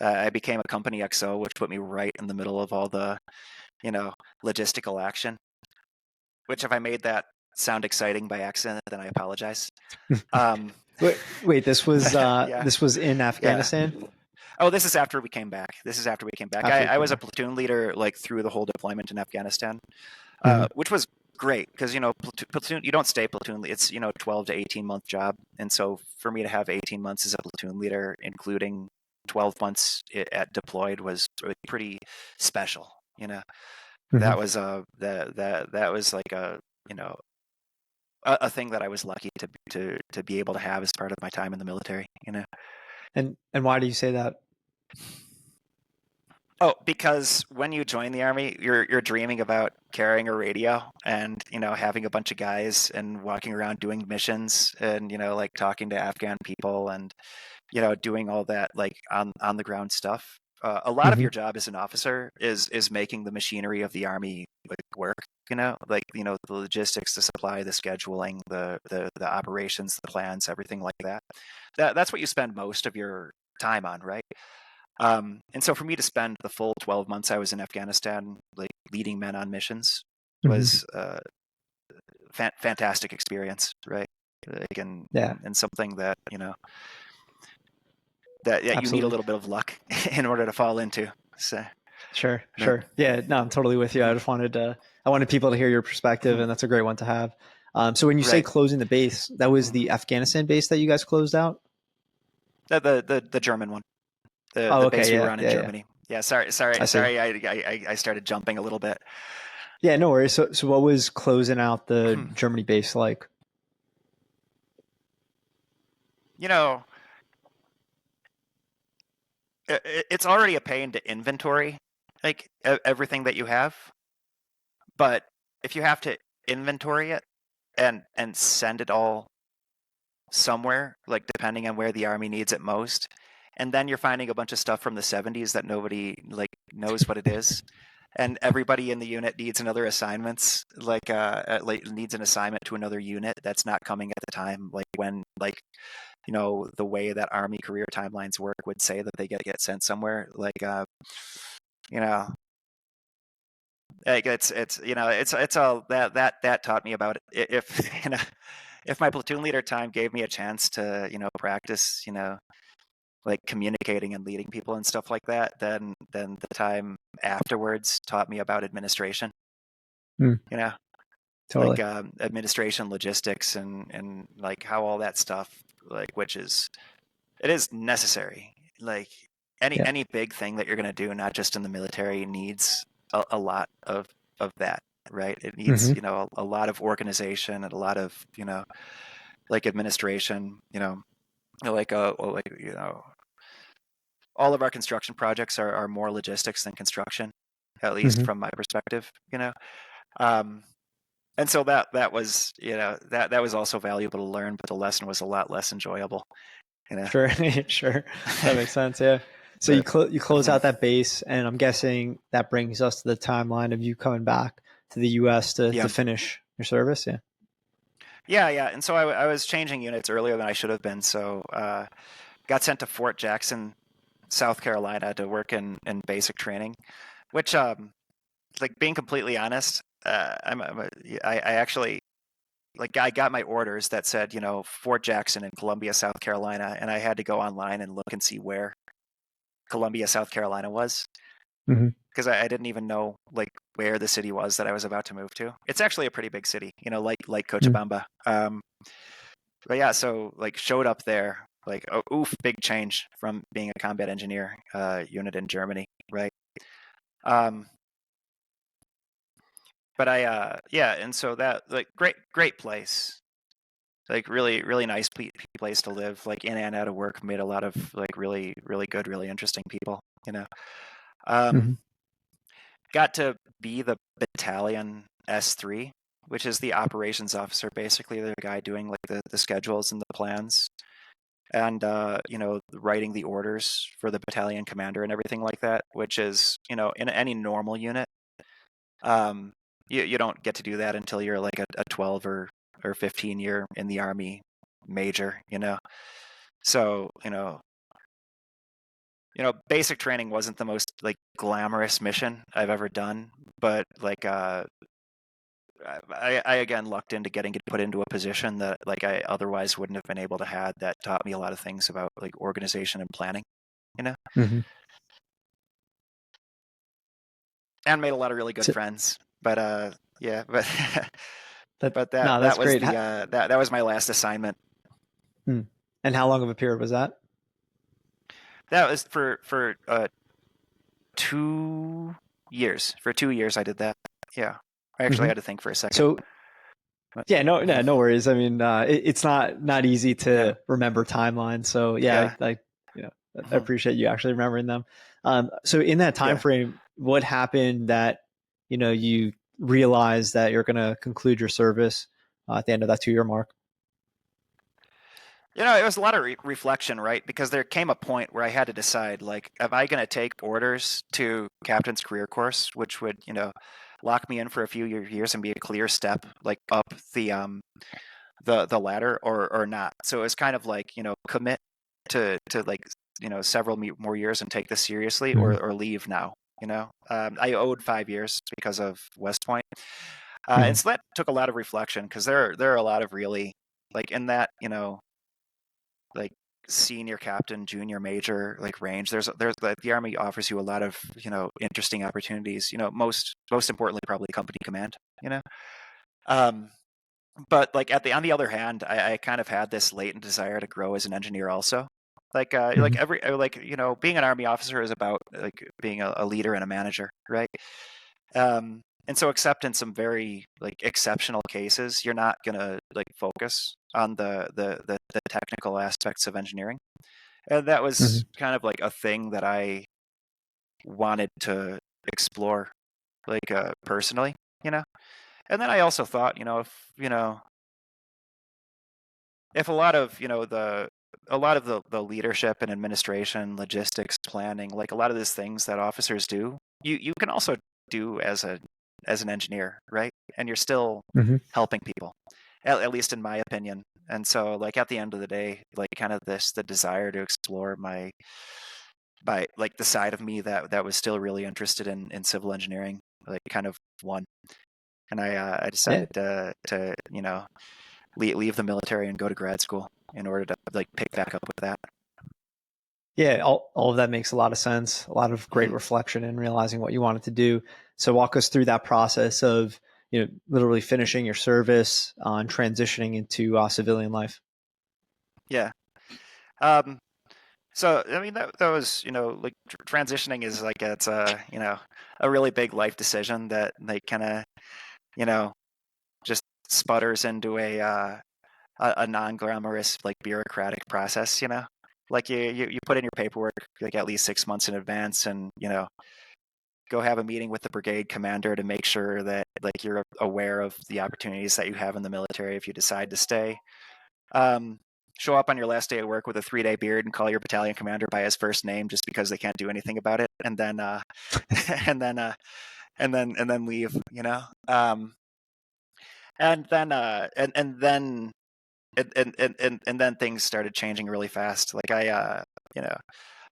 I became a company XO, which put me right in the middle of all the logistical action. Which, if I made that sound exciting by accident, then I apologize. Wait, this was Yeah. this was in Yeah. Afghanistan? Oh, this is after we came back. After you I came was a back. platoon leader like through the whole deployment in Afghanistan, Mhm. which was great because platoon you don't stay platoon. It's 12 to 18 month job, and so for me to have 18 months as a platoon leader, including 12 months at deployed, was really pretty special. That Mhm. was that was like a thing that I was lucky to be able to have as part of my time in the military. And why do you say that? Oh, because when you join the army, you're dreaming about carrying a radio and having a bunch of guys and walking around doing missions and like talking to Afghan people and doing all that like on the ground stuff. A lot of Mhm. your job as an officer is making the machinery of the army like work. Like the logistics, the supply, the scheduling, the operations, the plans, everything like that. That's what you spend most of your time on, right? And so for me to spend the full 12 months I was in Afghanistan, like leading men on missions, Mhm. was a fantastic experience, right? Like, Yeah, and something that that you need a absolutely. little bit of luck in order to fall into. So, Sure, but, sure. Yeah, no, I'm totally with you. I wanted people to hear your perspective, and that's a great one to have. So when you say right, closing the base, that was the Afghanistan base that you guys closed out? the German one, Oh, the base okay, we were yeah, on in yeah, yeah. Germany. Yeah, sorry, I see. I started jumping a little bit. Yeah, no worries. So what was closing out the Germany base like? you know, it's already a pain to inventory like everything that you have. But if you have to inventory it and send it all somewhere, like depending on where the army needs it most, and then you're finding a bunch of stuff from the 70s that nobody like knows what it is, and everybody in the unit needs another assignments, like needs an assignment to another unit that's not coming at the time, like when like the way that army career timelines work would say that they get sent somewhere, like you know like it's all that taught me about it. If if my platoon leader time gave me a chance to practice like communicating and leading people and stuff like that, then the time afterwards taught me about administration. Mm, You know, like totally. administration, logistics, and like how all that stuff, like which is it is necessary. Like Yeah. any big thing that you're going to do, not just in the military, needs a lot of that, right? It needs Hmm. a lot of organization and a lot of like administration. Like all of our construction projects are more logistics than construction, at least Hmm. from my perspective. Um, and so that was that was also valuable to learn, but the lesson was a lot less enjoyable. You know. Sure, sure. That makes sense. Yeah. So you close Mhm. out that base, and I'm guessing that brings us to the timeline of you coming back to the U.S. to Yeah. finish your service. Yeah. Yeah. And so I was changing units earlier than I should have been. So got sent to Fort Jackson, South Carolina, to work in basic training, which, like, being completely honest, I actually, like, I got my orders that said, Fort Jackson in Columbia, South Carolina, and I had to go online and look and see where Columbia, South Carolina was, Mm-hmm. because I didn't even know, like, where the city was that I was about to move to. It's actually a pretty big city, like Cochabamba. But yeah, so, like, showed up there, like, oh, oof, big change from being a combat engineer unit in Germany, right? Um, but yeah, and so that, like, great place, like, really really nice place to live, like, in and out of work, made a lot of, like, really really good, really interesting people, um Mm-hmm. got to be the battalion S3, which is the operations officer, basically the guy doing, like, the schedules and the plans, and writing the orders for the battalion commander and everything like that, which is, in any normal unit, um you don't get to do that until you're, like, a 12 or 15 year in the army major. So, basic training wasn't the most, like, glamorous mission I've ever done, but, like, I again lucked into getting put into a position that, like, I otherwise wouldn't have been able to have, that taught me a lot of things about, like, organization and planning, Mm-hmm. and made a lot of really good So friends. But yeah, but that but no, that that's was great. the that was my last assignment. And how long of a period was that? That was for 2 years. For 2 years, I did that. Yeah, I actually Mm-hmm. had to think for a second. So But, yeah, no worries. I mean, it's not easy yeah, to remember timelines. So yeah, yeah, you know, I mhm, appreciate you actually remembering them. So in that time yeah. frame, what happened that you realized that you're going to conclude your service at the end of that 2 year mark? It was a lot of reflection, right? Because there came a point where I had to decide, like, am I going to take orders to captain's career course, which would, lock me in for a few years and be a clear step, like, up the ladder, or not. So it was kind of like, commit to like, several more years and take this seriously, Mm-hmm. or leave now. I owed 5 years because of West Point, Mm-hmm. and so that took a lot of reflection, because there are a lot of really, like, in that, like, senior captain, junior major, like, range. There's the Army offers you a lot of, interesting opportunities. Most importantly, probably company command. You know. Um, but, like, on the other hand, I kind of had this latent desire to grow as an engineer also. Mm-hmm. Being an Army officer is about, like, being a leader and a manager, right? And so, except in some very, like, exceptional cases, you're not gonna, like, focus on the technical aspects of engineering. And that Mm-hmm. was kind of like a thing that I wanted to explore, like, personally, you know. And then I also thought, if a lot of, the leadership and administration, logistics, planning, like, a lot of these things that officers do, you can also do as an engineer, right? And you're still Mm-hmm. helping people, at least in my opinion. And so, like, at the end of the day, like, kind of the desire to explore like, the side of me that was still really interested in civil engineering, like, kind of won. And I Yeah. decided to leave the military and go to grad school in order to, like, pick back up with that. Yeah, all of that makes a lot of sense. A lot of great Mhm. reflection and realizing what you wanted to do. So walk us through that process of literally finishing your service and transitioning into civilian life. Yeah. Um, so, I mean, that was, like, transitioning is, like, it's a really big life decision that, like, kind of, you know just sputters into a non-glamorous, like, bureaucratic process. Like, you put in your paperwork, like, at least 6 months in advance, and, go have a meeting with the brigade commander to make sure that, like, you're aware of the opportunities that you have in the military if you decide to stay. Um, show up on your last day of work with a 3-day beard and call your battalion commander by his first name just because they can't do anything about it, and then and then and then leave, you know. And then and then things started changing really fast. Like you know,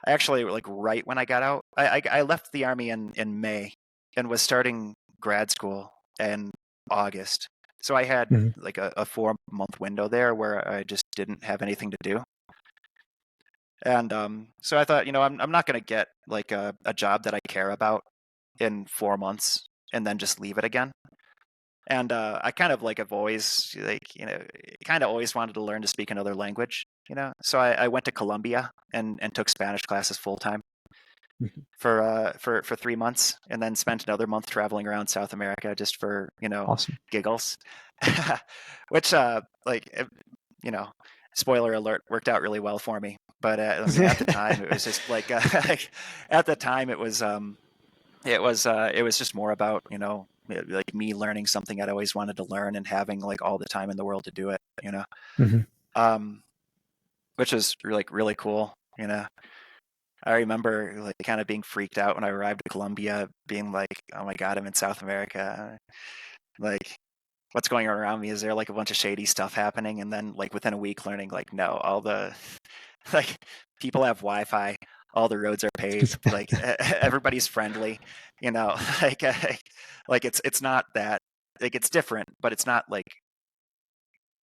I actually, like, right when I got out, I left the army in May and was starting grad school in August. So I had Hmm. like a 4-month window there where I just didn't have anything to do. And so I thought, I'm not going to get like a job that I care about in 4 months and then just leave it again. And I kind of like have always like, kind of always wanted to learn to speak another language. So I went to Colombia and took Spanish classes full time for 3 months, and then spent another month traveling around South America just for Awesome. giggles, which you know, spoiler alert, worked out really well for me. But I mean, at the time, it was just like at the time it was just more about like me learning something I'd always wanted to learn and having like all the time in the world to do it. Hmm. Um, which is like really cool. I remember like kind of being freaked out when I arrived at Colombia, being like, "Oh my God, I'm in South America. Like, what's going on around me? Is there like a bunch of shady stuff happening?" And then like within a week, learning like, no, all the like people have Wi-Fi, all the roads are paved, like everybody's friendly, you know, like like it's not that, like, it's different, but it's not like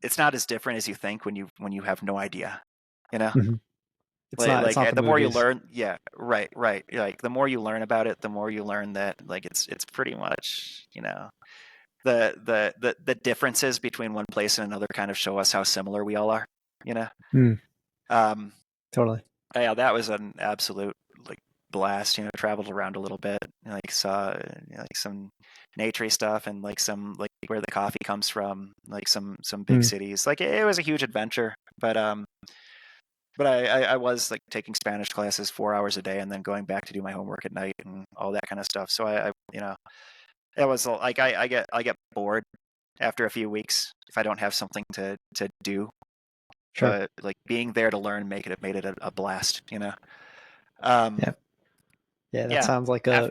it's not as different as you think when you have no idea, you know. Hmm. It's not the The more you movies. learn, yeah, right. Like the more you learn about it, the more you learn that like it's pretty much, the differences between one place and another kind of show us how similar we all are, you know. Mm, Um, totally. yeah, that was an absolute like blast. Traveled around a little bit, like saw like some naturey stuff and like some like where the coffee comes from, like some big Mm, cities. Like it was a huge adventure, but I was like taking Spanish classes 4 hours a day and then going back to do my homework at night and all that kind of stuff. So it was like I get bored after a few weeks if I don't have something to do. sure. But like being there to learn, made it a blast. Um, Yeah. Yeah. That yeah, sounds like af-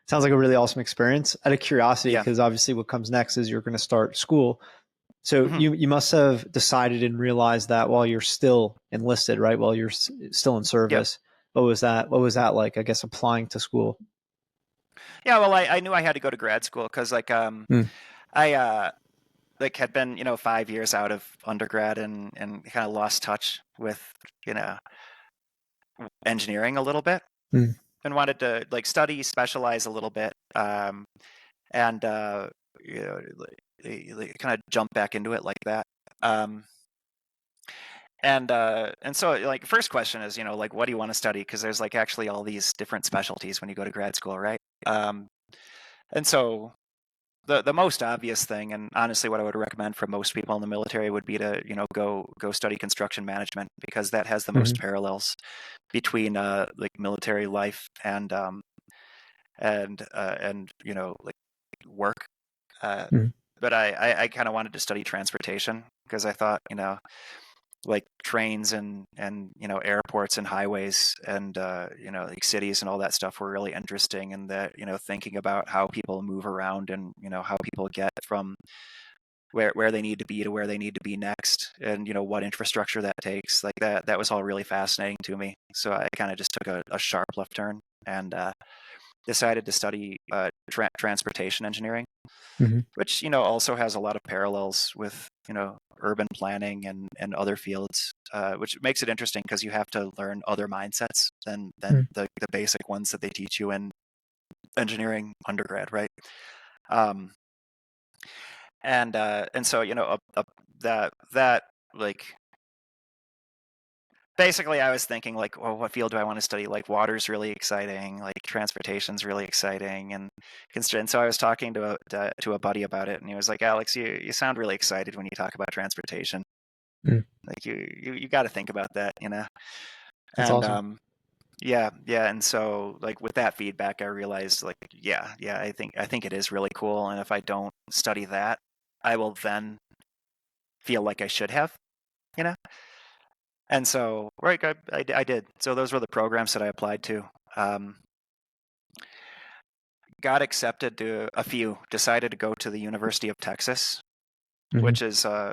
sounds like a really awesome experience. Out of curiosity, yeah. because obviously what comes next is you're going to start school. So Mhm. you must have decided and realized that while you're still enlisted, right? While you're still in Yep. service. What was that? What was that like? I guess applying to school. Yeah. Well, I knew I had to go to grad school because like Mm, I like had been 5 years out of undergrad and kind of lost touch with you know engineering a little bit, mm, and wanted to like study, specialize a little bit, and kind of jump back into it like that. Um, and so like first question is like what do you want to study, because there's like actually all these different specialties when you go to grad school, right? And so the most obvious thing, and honestly what I would recommend for most people in the military, would be to go study construction management, because that has the most mm, parallels between like military life and like work. uh, mm, but I kind of wanted to study transportation because I thought like trains and airports and highways and like cities and all that stuff were really interesting, and that thinking about how people move around and how people get from where they need to be to where they need to be next, and what infrastructure that takes, like that was all really fascinating to me. So I kind of just took a sharp left turn and decided to study transportation engineering, mm, which also has a lot of parallels with urban planning and other fields, which makes it interesting because you have to learn other mindsets than mm, the basic ones that they teach you in engineering undergrad, right? Um, and so that like basically I was thinking like, well, what field do I want to study? Like water's really exciting, like transportation's really exciting, and so I was talking to a buddy about it, and he was like, Alex, you sound really excited when you talk about transportation. mm. Like you got to think about that. That's And awesome. yeah, and so like with that feedback, I realized like yeah, I think it is really cool, and if I don't study that, I will then feel like I should have. you know? And so, right, I did. So those were the programs that I applied to. Um, got accepted to a few, decided to go to the University of Texas, Mm-hmm. which is a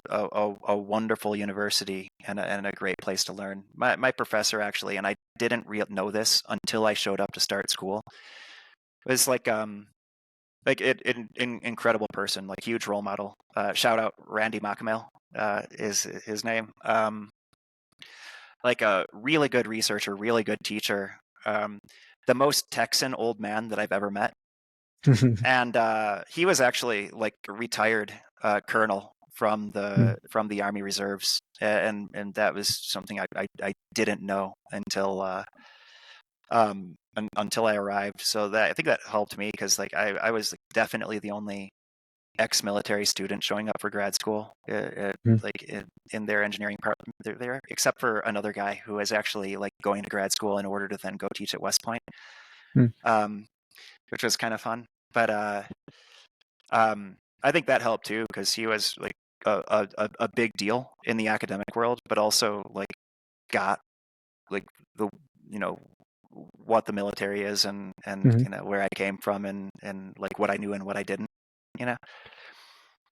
wonderful university and a great place to learn. My professor actually, and I didn't know this until I showed up to start school, was incredible person, like huge role model. Shout out Randy Makamel, is his name. Like a really good researcher, really good teacher. The most Texan old man that I've ever met. And he was actually like a retired colonel from the Army Reserves, and that was something I didn't know until I arrived. So that I think that helped me because like I was definitely the only ex-military student showing up for grad school, like in their engineering part there, except for another guy who was actually like going to grad school in order to then go teach at West Point, um, which was kind of fun. But I think that helped too because he was like a big deal in the academic world, but also like got like the you know what the military is and Mm-hmm. you know where I came from and like what I knew and what I didn't, you know.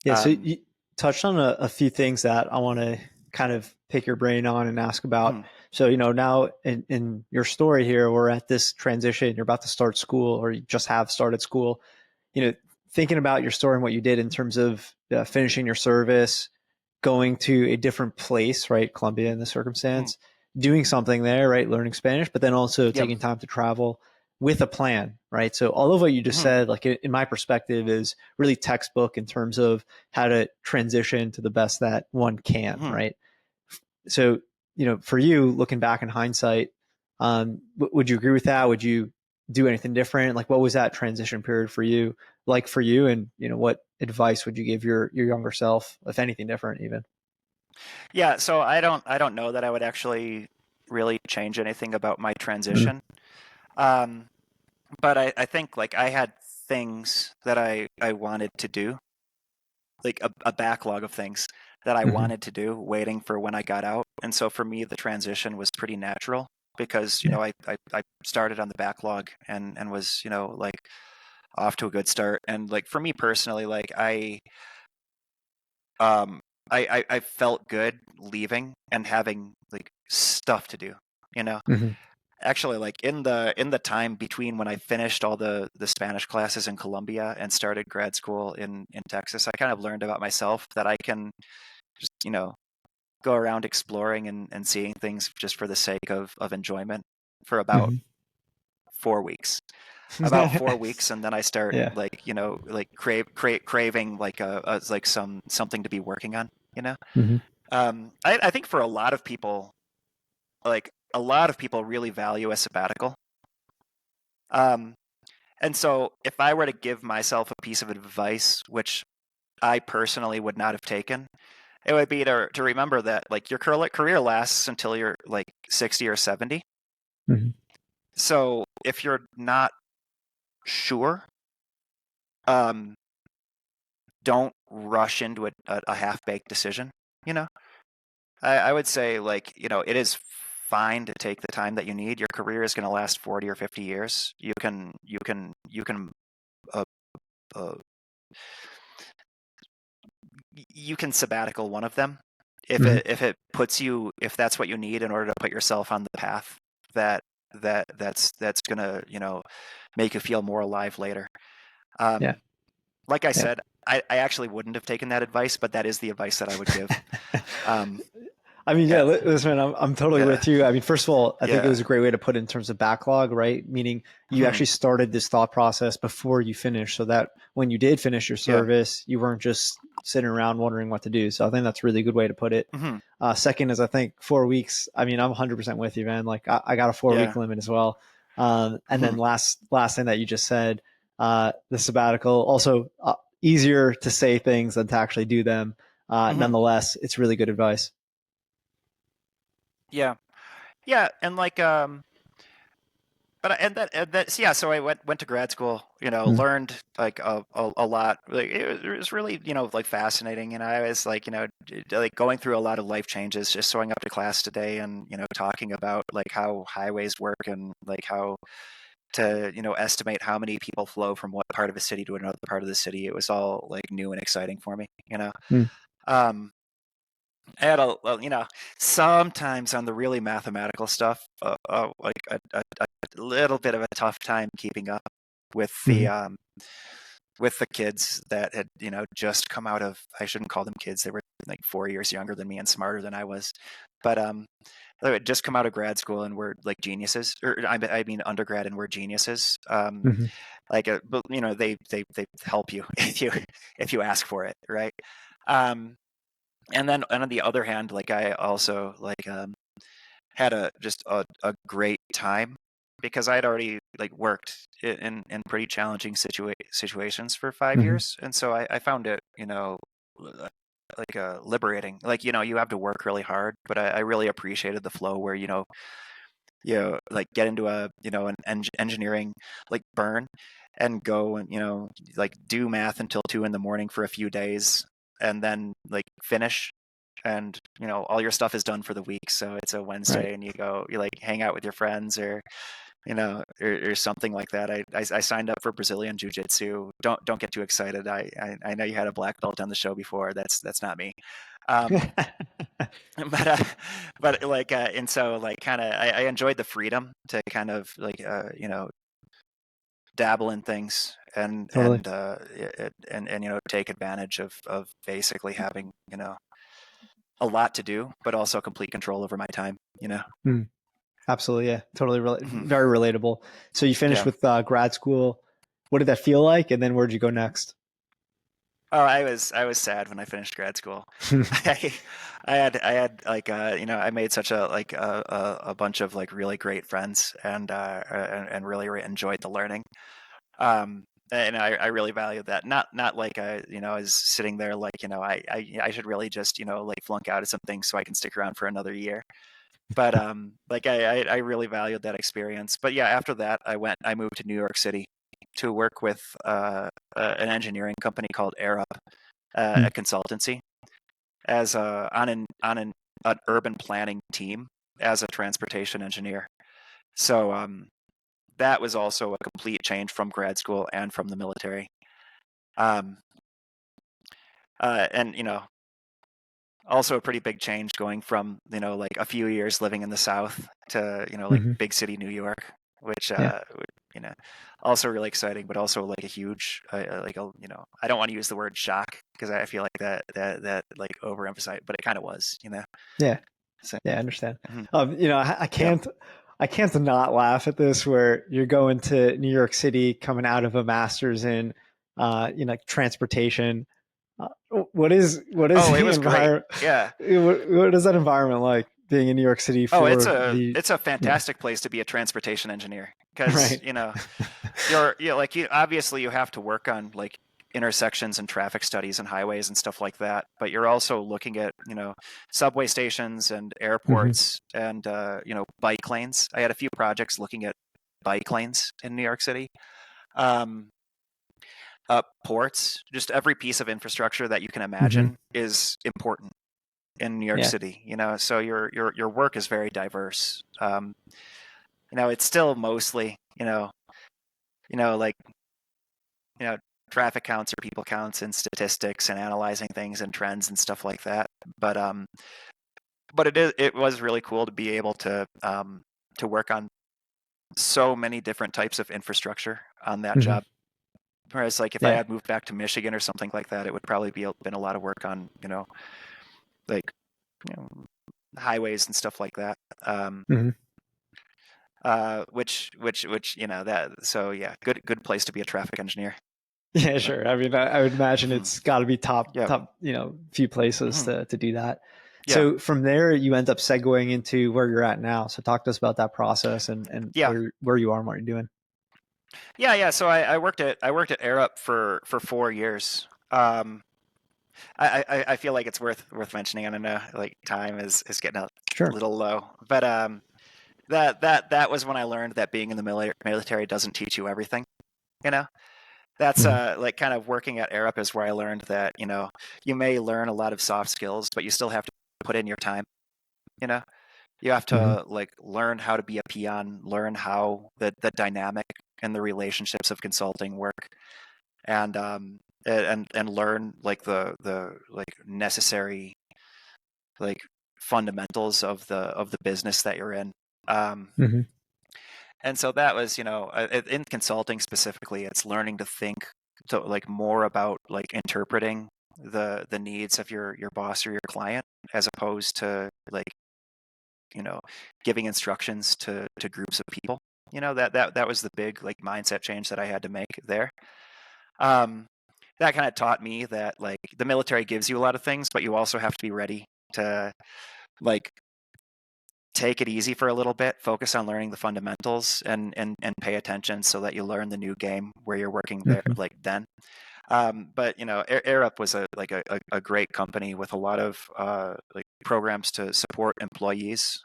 Yeah, so Um, you touched on a few things that I want to kind of pick your brain on and ask about. mhm, So, now in your story here, we're at this transition. You're about to start school, or you just have started school. Thinking about your story and what you did in terms of finishing your service, going to a different place, right? Colombia in the mhm. circumstance, doing something there, right? Learning Spanish, but then also Yep. taking time to travel with a plan, right? So all of what you just Mhm, said, like in my perspective, is really textbook in terms of how to transition to the best that one can, mhm. right? So, for you, looking back in hindsight, would you agree with that? Would you do anything different? Like, what was that transition period for you like for you? And, what advice would you give your younger self, if anything different even? Yeah, so I don't know that I would actually really change anything about my Mm. transition. Um, but I think like I had things that I wanted to do, like a backlog of things that I Mm-hmm. wanted to do, waiting for when I got out. And so for me, the transition was pretty natural because, Yeah. I started on the backlog and was, like off to a good start. And like for me personally, like um I felt good leaving and having like stuff to do, you know. Mm-hmm. Actually, like in the time between when I finished all the Spanish classes in Colombia and started grad school in Texas, I kind of learned about myself that I can just, go around exploring and seeing things just for the sake of enjoyment for about Mm-hmm. 4 weeks. About 4 weeks, and then I start Yeah. like, like craving like like something to be working on, you know. Mm-hmm. I think for a lot of people, like a lot of people really value a sabbatical. Um, and so if I were to give myself a piece of advice, which I personally would not have taken, it would be to remember that like your career lasts until you're like 60 or 70. Mm-hmm. So if you're not sure, um, don't rush into a half-baked decision, you know? I would say like, it is fine to take the time that you need. Your career is going to last 40 or 50 years. You can uh, uh, you can sabbatical one of them Mm-hmm. if that's what you need in order to put yourself on the path that that's gonna make you feel more alive later. Yeah. Um, like I Yeah. said, I actually wouldn't have taken that advice, but that is the advice that I would give. Um, I mean, yeah, yeah, listen, I'm totally yeah, with you. I mean, first of all, I think it yeah. was a great way to put it in terms of backlog, right? Meaning you Hmm. actually started this thought process before you finished so that when you did finish your Yeah. service, you weren't just sitting around wondering what to do. So I think that's a really good way to put it. Hmm. Second is I think 4 weeks. I mean, I'm 100% with you, man. Like I got a 4 week Yeah. limit as well. And Hmm. then last thing that you just said, the sabbatical, also easier to say things than to actually do them. Hmm. Nonetheless, it's really good advice. Yeah. Yeah. And like but yeah. So I went to grad school. Mm, Learned like a lot. Like it was really like fascinating. And I was like like going through a lot of life changes, just showing up to class today, and talking about like how highways work, and like how to estimate how many people flow from what part of a city to another part of the city. It was all like new and exciting for me. mm, Um, I had sometimes on the really mathematical stuff, like a little bit of a tough time keeping up with mhm, the kids that had just come out of, I shouldn't call them kids, they were like 4 years younger than me and smarter than I was, but they had just come out of grad school and were like geniuses, or I mean undergrad, and were geniuses. mhm, But they help you if you ask for it, right? Um, and on the other hand, like I also like had a great time because I had already like worked in pretty challenging situations for five mhm. years, and so I found it like liberating. Like you have to work really hard, but I really appreciated the flow where like get into an engineering like burn, and go and like do math until 2 in the morning for a few days, and then like finish, and all your stuff is done for the week. So it's a Right. Wednesday, and you like hang out with your friends, or or something like that. I signed up for Brazilian jiu-jitsu. Don't get too excited. I know you had a black belt on the show before. That's not me. um but like and so like kind of I enjoyed the freedom to kind of like dabble in things, and Totally. and take advantage of basically having a lot to do, but also complete control over my time. Mm, absolutely. Yeah. Totally. Mhm. Very relatable. So you finished Yeah. with grad school. What did that feel like? And then where'd you go next? Oh, I was sad when I finished grad school. I I had like I made such a bunch of like really great friends, and really enjoyed the learning. Um, and I really valued that. Not like I was sitting there like I should really just like flunk out of something so I can stick around for another year. But like I really valued that experience. But yeah, after that I moved to New York City to work with an engineering company called Arup, Mm, a consultancy, as an urban planning team as a transportation engineer. So that was also a complete change from grad school and from the military. Um, and also a pretty big change going from like a few years living in the South to like mhm. big city New York, which Yeah. you know also really exciting, but also like a huge like a I don't want to use the word shock because I feel like that like overemphasized, but it kind of was. Yeah. So Yeah. I understand. mhm. I Yeah. can't not laugh at this where you're going to New York City coming out of a master's in, like transportation. What is Oh, it the was great. environment? Yeah. What is that environment like being in New York City Oh, it's for a the, it's a yeah, fantastic place to be a transportation engineer because right. you're like obviously you have to work on like intersections and traffic studies and highways and stuff like that, but you're also looking at subway stations and Hmm. airports, and bike lanes. I had a few projects looking at bike lanes in New York City. Um, Ports, just every piece of infrastructure that you can Hmm. imagine is important in New York Yeah. City. So your work is very diverse. It's still mostly like you know traffic counts or people counts and statistics and analyzing things and trends and stuff like that. But it was really cool to be able to work on so many different types of infrastructure on that Hmm. job. Whereas like if I Yeah. had moved back to Michigan or something like that, it would probably been a lot of work on like you know highways and stuff like that. Hmm. Which that, so yeah, good place to be a traffic engineer. Yeah, But sure. I mean, I would imagine mhm. it's got to be top, Yeah. top, few places Mhm. to do that. Yeah. So from there, you end up segueing into where you're at now. So talk to us about that process and Yeah. where you are and what you're doing. Yeah. So I worked at AirUp for 4 years. I feel like it's worth mentioning. I don't know, like time is getting a Sure. little low, but that was when I learned that being in the military doesn't teach you everything. You know, that's like kind of working at Arup is where I learned that you may learn a lot of soft skills, but you still have to put in your time. You know, you have to like learn how to be a peon, learn how the dynamic and the relationships of consulting work, and learn like the like necessary like fundamentals of the business that you're in. Um, Mm-hmm. and so that was in consulting specifically, it's learning to think to like more about like interpreting the needs of your boss or your client as opposed to like giving instructions to groups of people. That was the big like mindset change that I had to make there. um, that kind of taught me that like the military gives you a lot of things, but you also have to be ready to like take it easy for a little bit, focus on learning the fundamentals and pay attention so that you learn the new game where you're working there like then. But Arup was a great company with a lot of like programs to support employees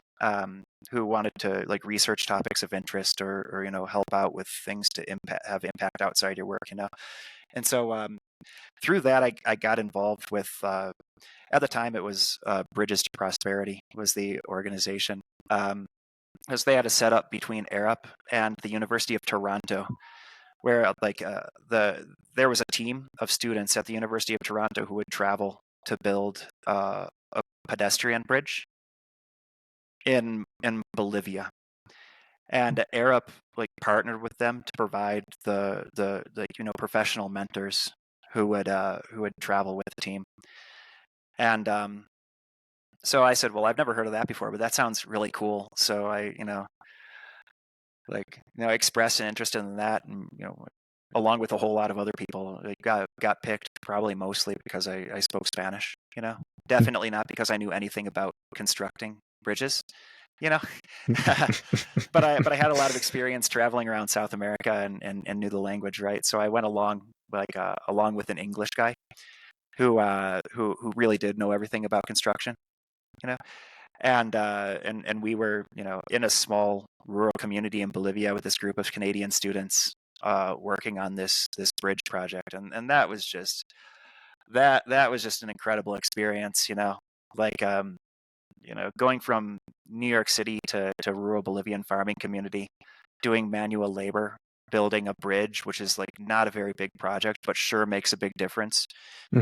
who wanted to like research topics of interest or help out with things to have impact outside your work. And so through that, I got involved with at the time it was Bridges to Prosperity was the organization. Because they had a setup between Arup and the University of Toronto, where there was a team of students at the University of Toronto who would travel to build a pedestrian bridge in Bolivia, and Arup like partnered with them to provide the professional mentors who would travel with the team. And so I said, well, I've never heard of that before, but that sounds really cool. So I expressed an interest in that, and along with a whole lot of other people, like, got picked probably mostly because I spoke Spanish. Definitely not because I knew anything about constructing bridges. you know but I had a lot of experience traveling around South America and knew the language, right? So I went along along with an English guy who really did know everything about construction, you know and we were in a small rural community in Bolivia with this group of Canadian students working on this bridge project, and that was just an incredible experience. Like going from New York City to rural Bolivian farming community, doing manual labor, building a bridge, which is like not a very big project, but sure makes a big difference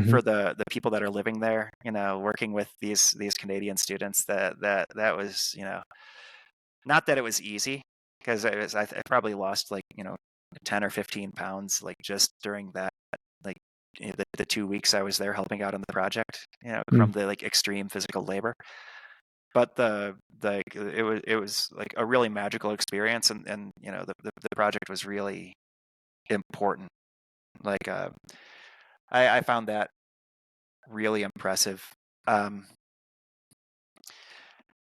for the people that are living there. Working with these Canadian students, that was not that it was easy, because I probably lost like 10 or 15 pounds like just during that, like the 2 weeks I was there helping out on the project, from the like extreme physical labor. But it was like a really magical experience, and the project was really important. Like I found that really impressive. Um,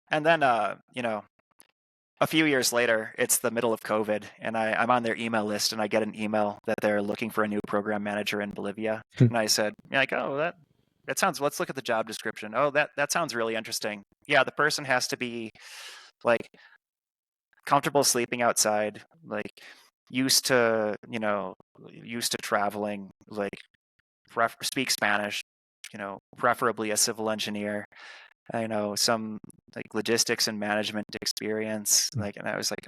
and then a few years later, it's the middle of COVID, and I'm on their email list, and I get an email that they're looking for a new program manager in Bolivia. And I said, like, oh, that sounds. Let's look at the job description. Oh, that sounds really interesting. Yeah, the person has to be like comfortable sleeping outside, like used to traveling, like speak Spanish, preferably a civil engineer. I know some like logistics and management experience. Like, and I was like,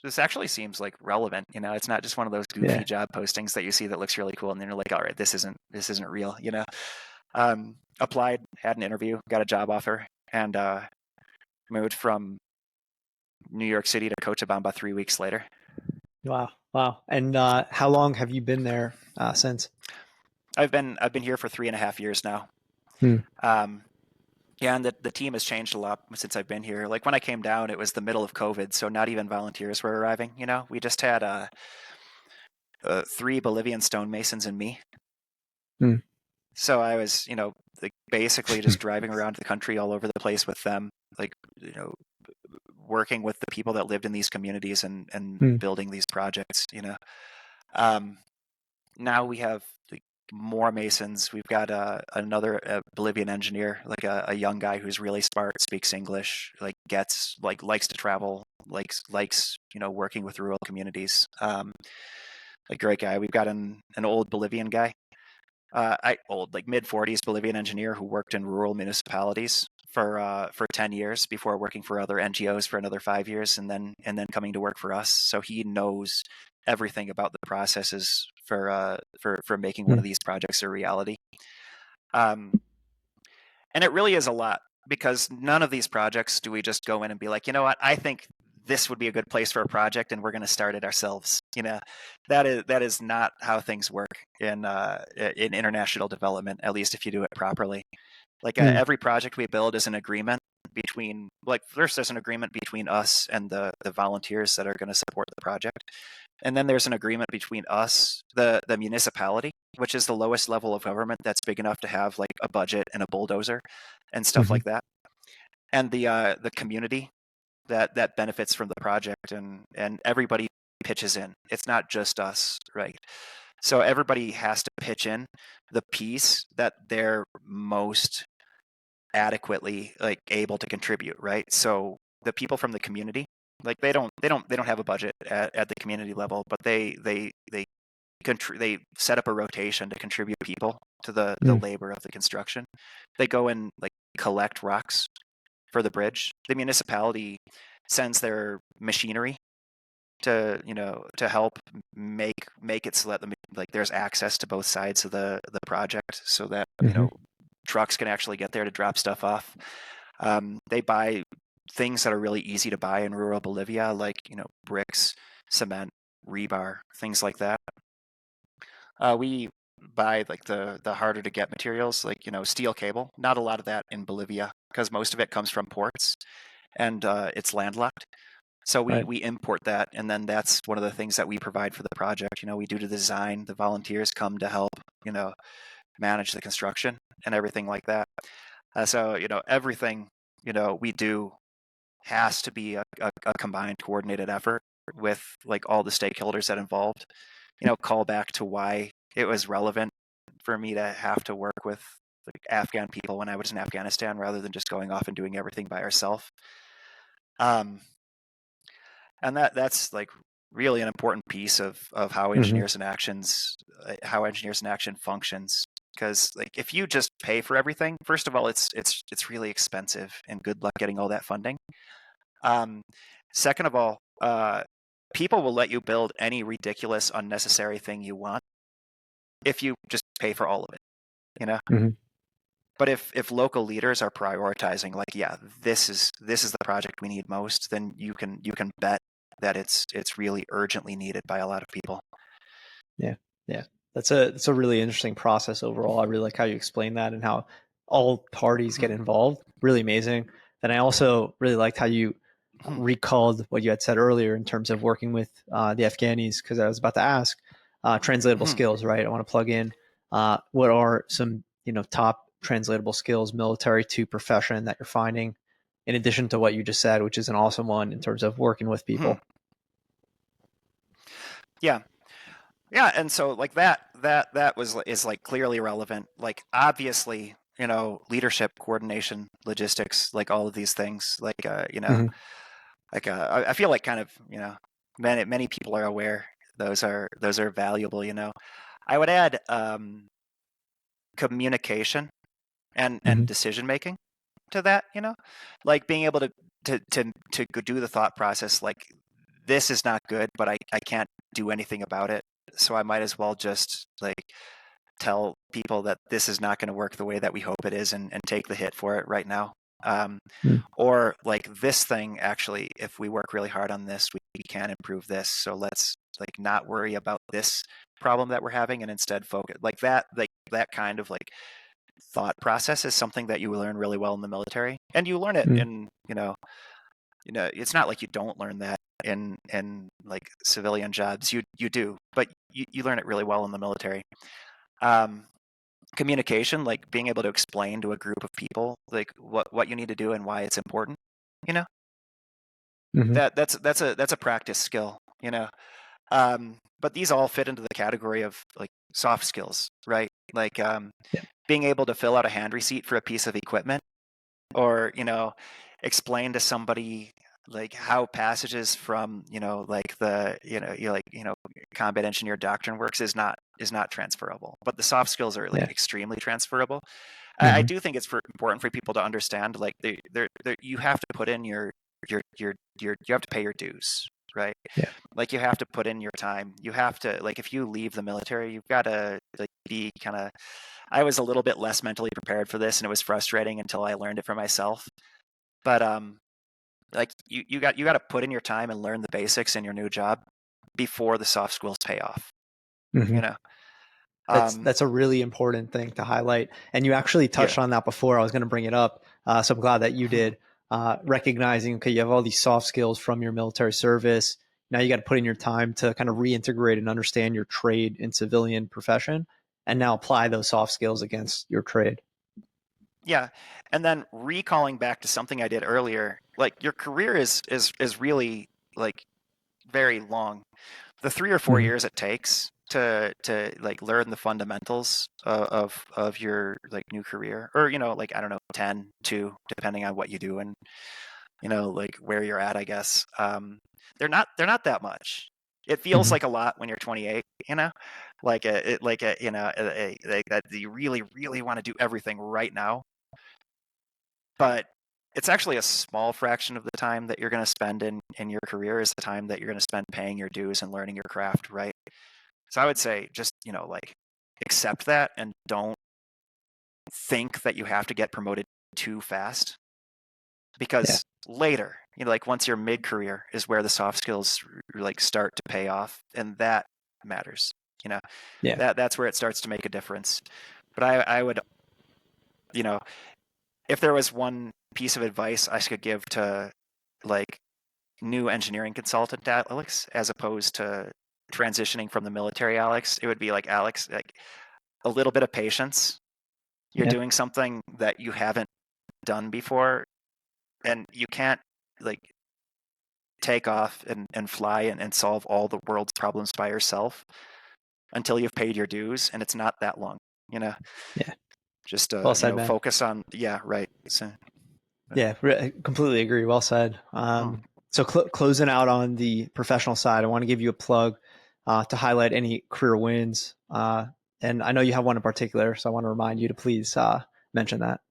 this actually seems like relevant. It's not just one of those goofy job postings that you see that looks really cool, and then you're like, all right, this isn't real. Applied, had an interview, got a job offer, and moved from New York City to Cochabamba 3 weeks later. Wow. And how long have you been there since? I've been here for 3.5 years now. Yeah, and the team has changed a lot since I've been here. Like when I came down, it was the middle of COVID, so not even volunteers were arriving. We just had 3 Bolivian stonemasons and me. So I was, like basically just driving around the country all over the place with them, like working with the people that lived in these communities and building these projects. Now we have like more masons. We've got another Bolivian engineer, like a young guy who's really smart, speaks English, like likes to travel, likes working with rural communities. A great guy. We've got an old Bolivian guy, old like mid-40s Bolivian engineer who worked in rural municipalities for 10 years before working for other NGOs for another 5 years, and then coming to work for us. So he knows everything about the processes for making one of these projects a reality. And it really is a lot, because none of these projects do we just go in and be like, you know what, I think this would be a good place for a project, and we're going to start it ourselves. That is not how things work in international development, at least if you do it properly. Like every project we build is an agreement between, like, first there's an agreement between us and the volunteers that are going to support the project. And then there's an agreement between us, the municipality, which is the lowest level of government that's big enough to have like a budget and a bulldozer and stuff like that, and the community that benefits from the project, and everybody pitches in. It's not just us, right? So everybody has to pitch in the piece that they're most adequately like able to contribute, right? So the people from the community, like they don't have a budget at the community level, but they set up a rotation to contribute people to the labor of the construction. They go and like collect rocks for the bridge. The municipality sends their machinery to help make it so that there's access to both sides of the project, so that trucks can actually get there to drop stuff off. They buy things that are really easy to buy in rural Bolivia, like bricks, cement, rebar, things like that. We buy like the harder to get materials, like steel cable. Not a lot of that in Bolivia, because most of it comes from ports, and it's landlocked. So we import that, and then that's one of the things that we provide for the project. We do the design. The volunteers come to help, manage the construction and everything like that. So everything we do has to be a combined, coordinated effort with like all the stakeholders that involved. Call back to why it was relevant for me to have to work with like Afghan people when I was in Afghanistan, rather than just going off and doing everything by ourselves. And that's like really an important piece of how engineers in action functions. Because like if you just pay for everything, first of all, it's really expensive, and good luck getting all that funding. Second of all, people will let you build any ridiculous, unnecessary thing you want if you just pay for all of it. But if local leaders are prioritizing, like, yeah, this is the project we need most, then you can bet that it's really urgently needed by a lot of people. Yeah. That's a really interesting process overall. I really like how you explain that and how all parties get involved. Really amazing. And I also really liked how you recalled what you had said earlier in terms of working with the Afghanis, because I was about to ask translatable skills, right? I want to plug in what are some top translatable skills, military to profession, that you're finding, in addition to what you just said, which is an awesome one in terms of working with people. Yeah, and so like that is like clearly relevant. Like obviously, leadership, coordination, logistics, like all of these things. Like like I feel like kind of many people are aware those are valuable. I would add communication and decision making to that. Like being able to do the thought process, like, this is not good, but I can't do anything about it, so I might as well just like tell people that this is not going to work the way that we hope it is, and take the hit for it right now. Or like, this thing, actually, if we work really hard on this, we can improve this, so let's like not worry about this problem that we're having, and instead focus. Like that kind of like thought process is something that you learn really well in the military, and you learn it in it's not like you don't learn that in like civilian jobs. You do, but you learn it really well in the military. Communication, like being able to explain to a group of people like what you need to do and why it's important. That's a practice skill. But these all fit into the category of like soft skills, right? Like Yeah. being able to fill out a hand receipt for a piece of equipment, or explain to somebody like how passages from like the combat engineer doctrine works is not transferable, but the soft skills are like Yeah. extremely transferable. I Mhm. do think it's important for people to understand, like you have to put in you have to pay your dues, right? Yeah. Like you have to put in your time. You have to, like, if you leave the military, you've got to like be kind of. I was a little bit less mentally prepared for this, and it was frustrating until I learned it for myself. But like you got to put in your time and learn the basics in your new job before the soft skills pay off. You Mhm. know. That's a really important thing to highlight, and you actually Yeah. touched on that before. I was going to bring it up, so I'm glad that you did. Recognizing, okay, you have all these soft skills from your military service. Now you got to put in your time to kind of reintegrate and understand your trade and civilian profession, and now apply those soft skills against your trade. Yeah, and then recalling back to something I did earlier, like your career is really like very long. The 3 or 4 Mhm. years it takes to like learn the fundamentals of your like new career, or like, I don't know, 10 to, depending on what you do and like where you're at, I guess. They're not that much. It feels Mhm. like a lot when you're 28, like like that you really really want to do everything right now, but it's actually a small fraction of the time that you're going to spend in your career is the time that you're going to spend paying your dues and learning your craft, right? So I would say just, like, accept that and don't think that you have to get promoted too fast, Yeah. because later, like once you're mid-career is where the soft skills like start to pay off, and that matters. You know, Yeah. that's where it starts to make a difference. But I would, you know, if there was one piece of advice I could give to like new engineering consultant Alex, as opposed to transitioning from the military Alex, it would be like, Alex, like, a little bit of patience. You're Yeah. doing something that you haven't done before, and you can't like take off and fly and solve all the world's problems by yourself until you've paid your dues, and it's not that long. You know, Yeah. just Well said, man. focus on, yeah, right. So, Yeah, I completely agree. Well said. So closing out on the professional side, I want to give you a plug to highlight any career wins. And I know you have one in particular, so I want to remind you to please mention that.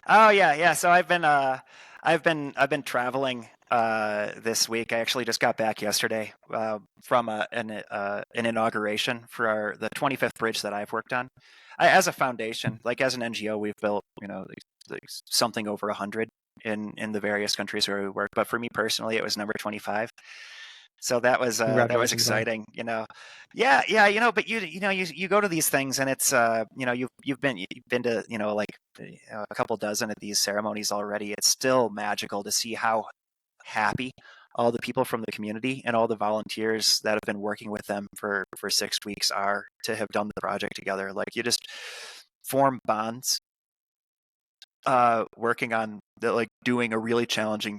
oh yeah. So I've been traveling this week. I actually just got back yesterday from an inauguration for the 25th bridge that I've worked on. As a foundation, like as an NGO, we've built something over 100 in the various countries where we work. But for me personally, it was number 25. So that was Congratulations, man. exciting. Yeah. But you go to these things, and it's you've been to like a couple dozen of these ceremonies already. It's still magical to see how happy all the people from the community and all the volunteers that have been working with them for 6 weeks are to have done the project together. Like, you just form bonds working on like doing a really challenging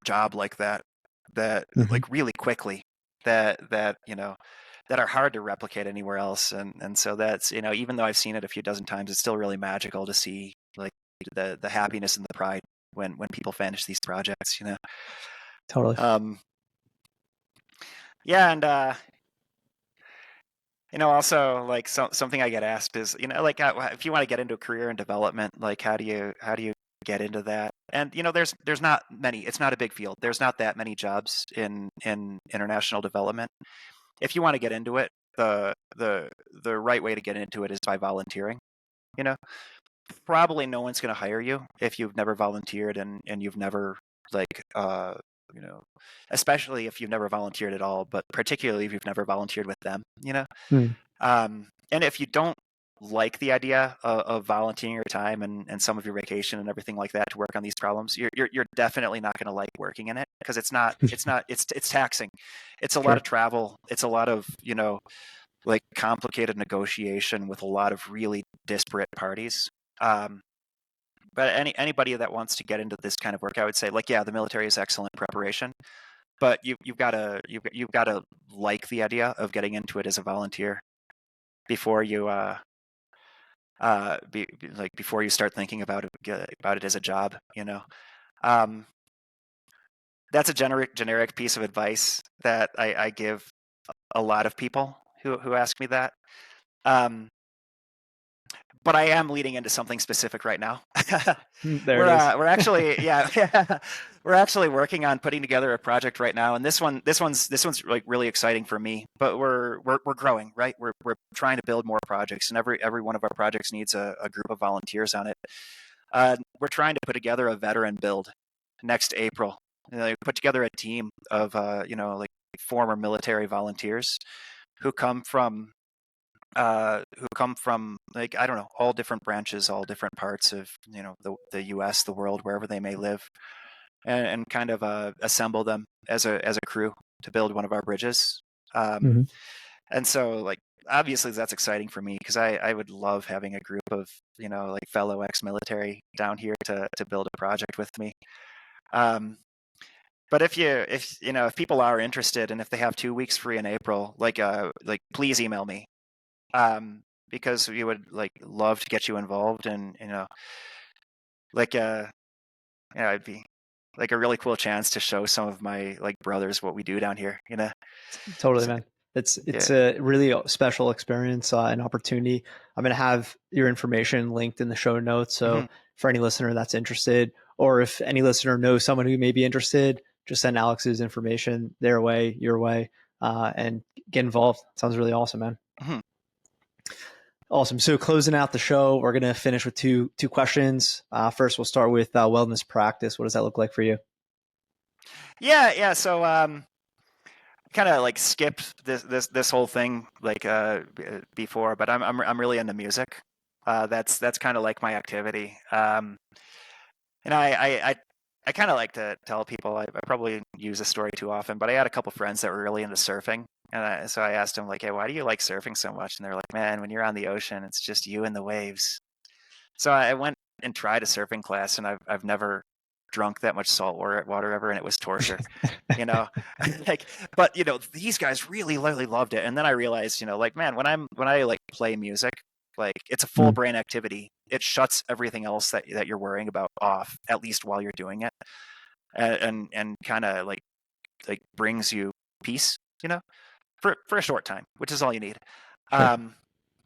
job like that Hmm. like really quickly, that are hard to replicate anywhere else. And so that's, even though I've seen it a few dozen times, it's still really magical to see like the happiness and the pride when people finish these projects. Totally. um yeah. And also, like, something I get asked is, like, if you want to get into a career in development, like, how do you get into that? And there's not many. It's not a big field. There's not that many jobs in international development. If you want to get into it, the right way to get into it is by volunteering. You know, Probably no one's going to hire you if you've never volunteered, and you've never, like, you know, especially if you've never volunteered at all, but particularly if you've never volunteered with them. Mm. And if you don't like the idea of volunteering your time and some of your vacation and everything like that to work on these problems, you're definitely not going to like working in it, because it's taxing. It's a lot Sure. of travel. It's a lot of like complicated negotiation with a lot of really disparate parties. Um, but anybody that wants to get into this kind of work, I would say, like, yeah, the military is excellent preparation, but you've got to like the idea of getting into it as a volunteer. before you before you start thinking about it as a job, you know. Um, that's a generic piece of advice that I give a lot of people who ask me that. Um, but I am leading into something specific right now. There it is. We're actually we're actually working on putting together a project right now, and this one's like really exciting for me. But we're growing, right? We're trying to build more projects, and every one of our projects needs a group of volunteers on it. We're trying to put together a veteran build next April. Put together a team of like former military volunteers who come from like, I don't know, all different branches, all different parts of the U.S., the world, wherever they may live, and kind of assemble them as a crew to build one of our bridges. Hmm. And so, like, obviously that's exciting for me because I would love having a group of like fellow ex-military down here to build a project with me. Um, but if people are interested and if they have 2 weeks free in April, like please email me, because we would like love to get you involved, and like it'd be like a really cool chance to show some of my like brothers what we do down here. Totally, So, man. It's yeah. a really special experience, an opportunity. I'm going to have your information linked in the show notes. Mhm. So for any listener that's interested, or if any listener knows someone who may be interested, just send Alex's information their way, your way, and get involved. Sounds really awesome, man. Mhm. Awesome. So closing out the show, we're going to finish with two questions. First, we'll start with wellness practice. What does that look like for you? Yeah. So kind of like skipped this whole thing like before, but I'm really into music. That's kind of like my activity. And I kind of like to tell people, I probably use this story too often, but I had a couple friends that were really into surfing. And so I asked them, like, hey, why do you like surfing so much? And they're like, man, when you're on the ocean, it's just you and the waves. So I went and tried a surfing class, and I've never drunk that much salt water ever, and it was torture, you know. Like, but these guys really loved it. And then I realized, like, man, when I like play music, like, it's a full Mm, brain activity. It shuts everything else that you're worrying about off, at least while you're doing it, and kind of like brings you peace, for a short time, which is all you need. sure.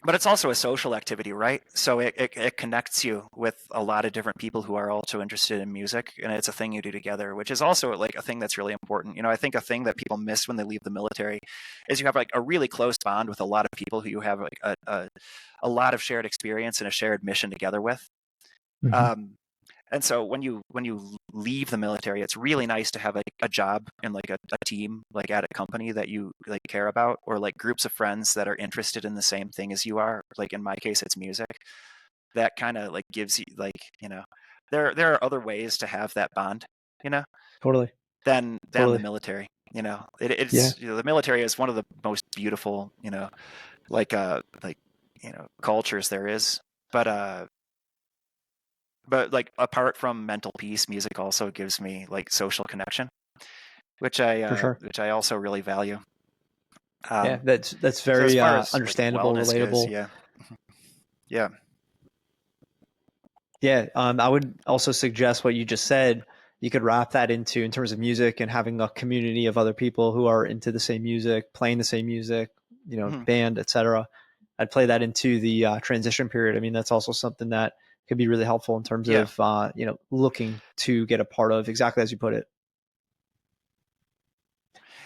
But it's also a social activity, right? So it connects you with a lot of different people who are also interested in music, and it's a thing you do together, which is also like a thing that's really important. I think a thing that people miss when they leave the military is you have like a really close bond with a lot of people who you have like a lot of shared experience and a shared mission together with. Hmm. Um, and so when you leave the military, it's really nice to have a job and like a team, like at a company that you like care about, or like groups of friends that are interested in the same thing as you are. Like in my case, it's music. That kind of like gives you like, there are other ways to have that bond, you know, Totally. than the Totally. military. Yeah. The military is one of the most beautiful, like cultures there is. But like apart from mental peace, music also gives me like social connection, For sure. which I also really value. Yeah. Um, That's so as very far as like understandable, wellness goes, relatable. yeah, yeah, Yeah. I would also suggest what you just said. You could wrap that into, in terms of music and having a community of other people who are into the same music, playing the same music, mhm, band, etc. I'd play that into the transition period. I mean, that's also something that could be really helpful in terms yeah, of looking to get a part of, exactly as you put it.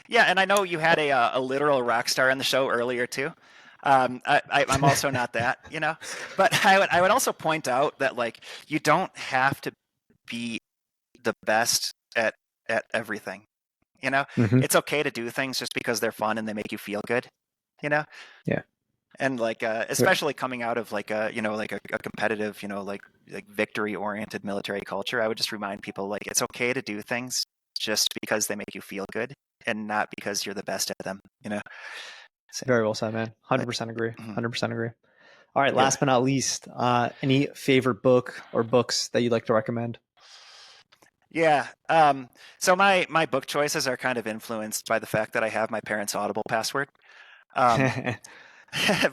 yeah. And I know you had a literal rock star in the show earlier too. I'm also not that, but I would also point out that like you don't have to be the best at everything. You know, Hmm. it's okay to do things just because they're fun and they make you feel good. You know, Yeah. and like especially coming out of like a competitive, like victory oriented military culture, I would just remind people like it's okay to do things just because they make you feel good and not because you're the best at them. So, Very well said, man. like, 100% agree. mhm, 100% agree. All right. yeah. Last but not least, any favorite book or books that you'd like to recommend? Yeah. So my book choices are kind of influenced by the fact that I have my parents' Audible password. Um,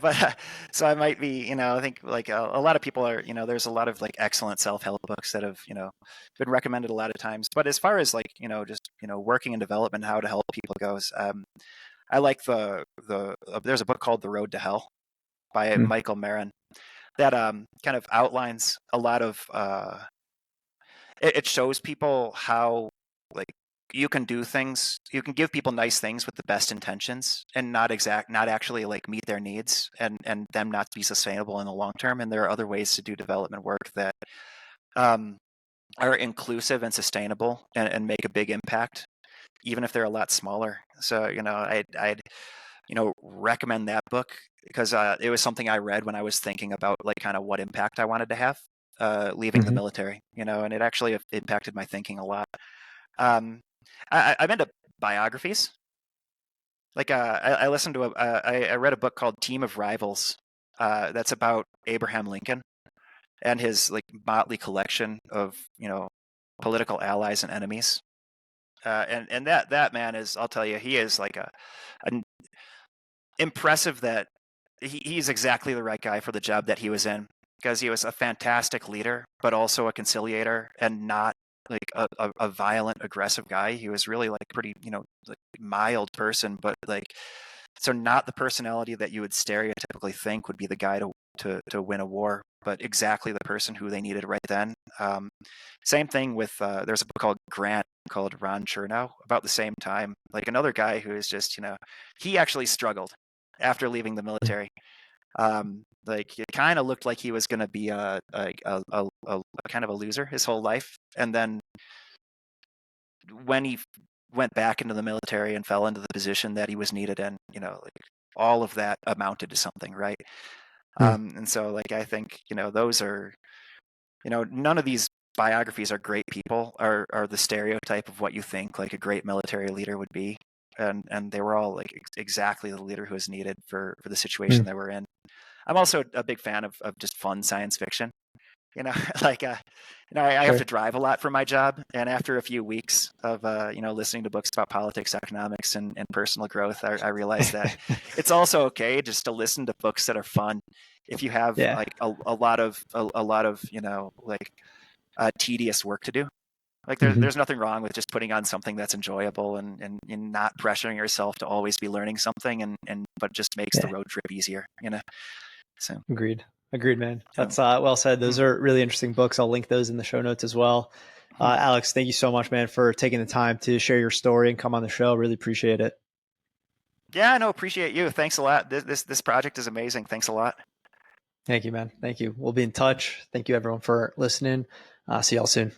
but so I might be, I think like a lot of people are, there's a lot of like excellent self-help books that have, been recommended a lot of times. But as far as like, just, working in development, how to help people goes, I like there's a book called The Road to Hell by Mm. Michael Marin that kind of outlines a lot of, it shows people how like you can do things, you can give people nice things with the best intentions and not actually like meet their needs and them not be sustainable in the long term. And there are other ways to do development work that um, are inclusive and sustainable and make a big impact, even if they're a lot smaller. So, I'd recommend that book because it was something I read when I was thinking about like kind of what impact I wanted to have leaving the military, and it actually impacted my thinking a lot. Um, I'm into biographies. Like I listened to I read a book called Team of Rivals that's about Abraham Lincoln and his like motley collection of political allies and enemies. And that man is, I'll tell you, he is like an impressive that he's exactly the right guy for the job that he was in because he was a fantastic leader, but also a conciliator and not like a violent, aggressive guy. He was really like pretty, like mild person, but like so not the personality that you would stereotypically think would be the guy to win a war, but exactly the person who they needed right then. Same thing with there's a book called Grant called Ron Chernow about the same time. Like another guy who is just he actually struggled after leaving the military. Like it kind of looked like he was going to be a kind of a loser his whole life, and then when he went back into the military and fell into the position that he was needed in, like all of that amounted to something, right? And so like I think those are none of these biographies are great people are the stereotype of what you think like a great military leader would be, and they were all like exactly the leader who was needed for the situation they were in. I'm also a big fan of just fun science fiction. Like I have to drive a lot for my job, and after a few weeks of listening to books about politics, economics, and personal growth, I realized that it's also okay just to listen to books that are fun. If you have like a lot of like tedious work to do, like there's nothing wrong with just putting on something that's enjoyable and not pressuring yourself to always be learning something, and but just makes the road trip easier. So Agreed, man. That's well said. Those are really interesting books. I'll link those in the show notes as well. Alex, thank you so much, man, for taking the time to share your story and come on the show. Really appreciate it. Yeah, no, appreciate you. Thanks a lot. This project is amazing. Thanks a lot. Thank you, man. Thank you. We'll be in touch. Thank you, everyone, for listening. See y'all soon.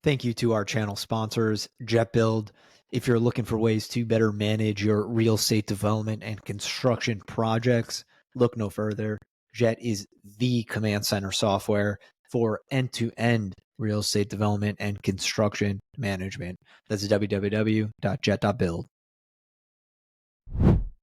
Thank you to our channel sponsors, Jet.Build. If you're looking for ways to better manage your real estate development and construction projects, look no further. Jet is the command center software for end-to-end real estate development and construction management. That's www.jet.build.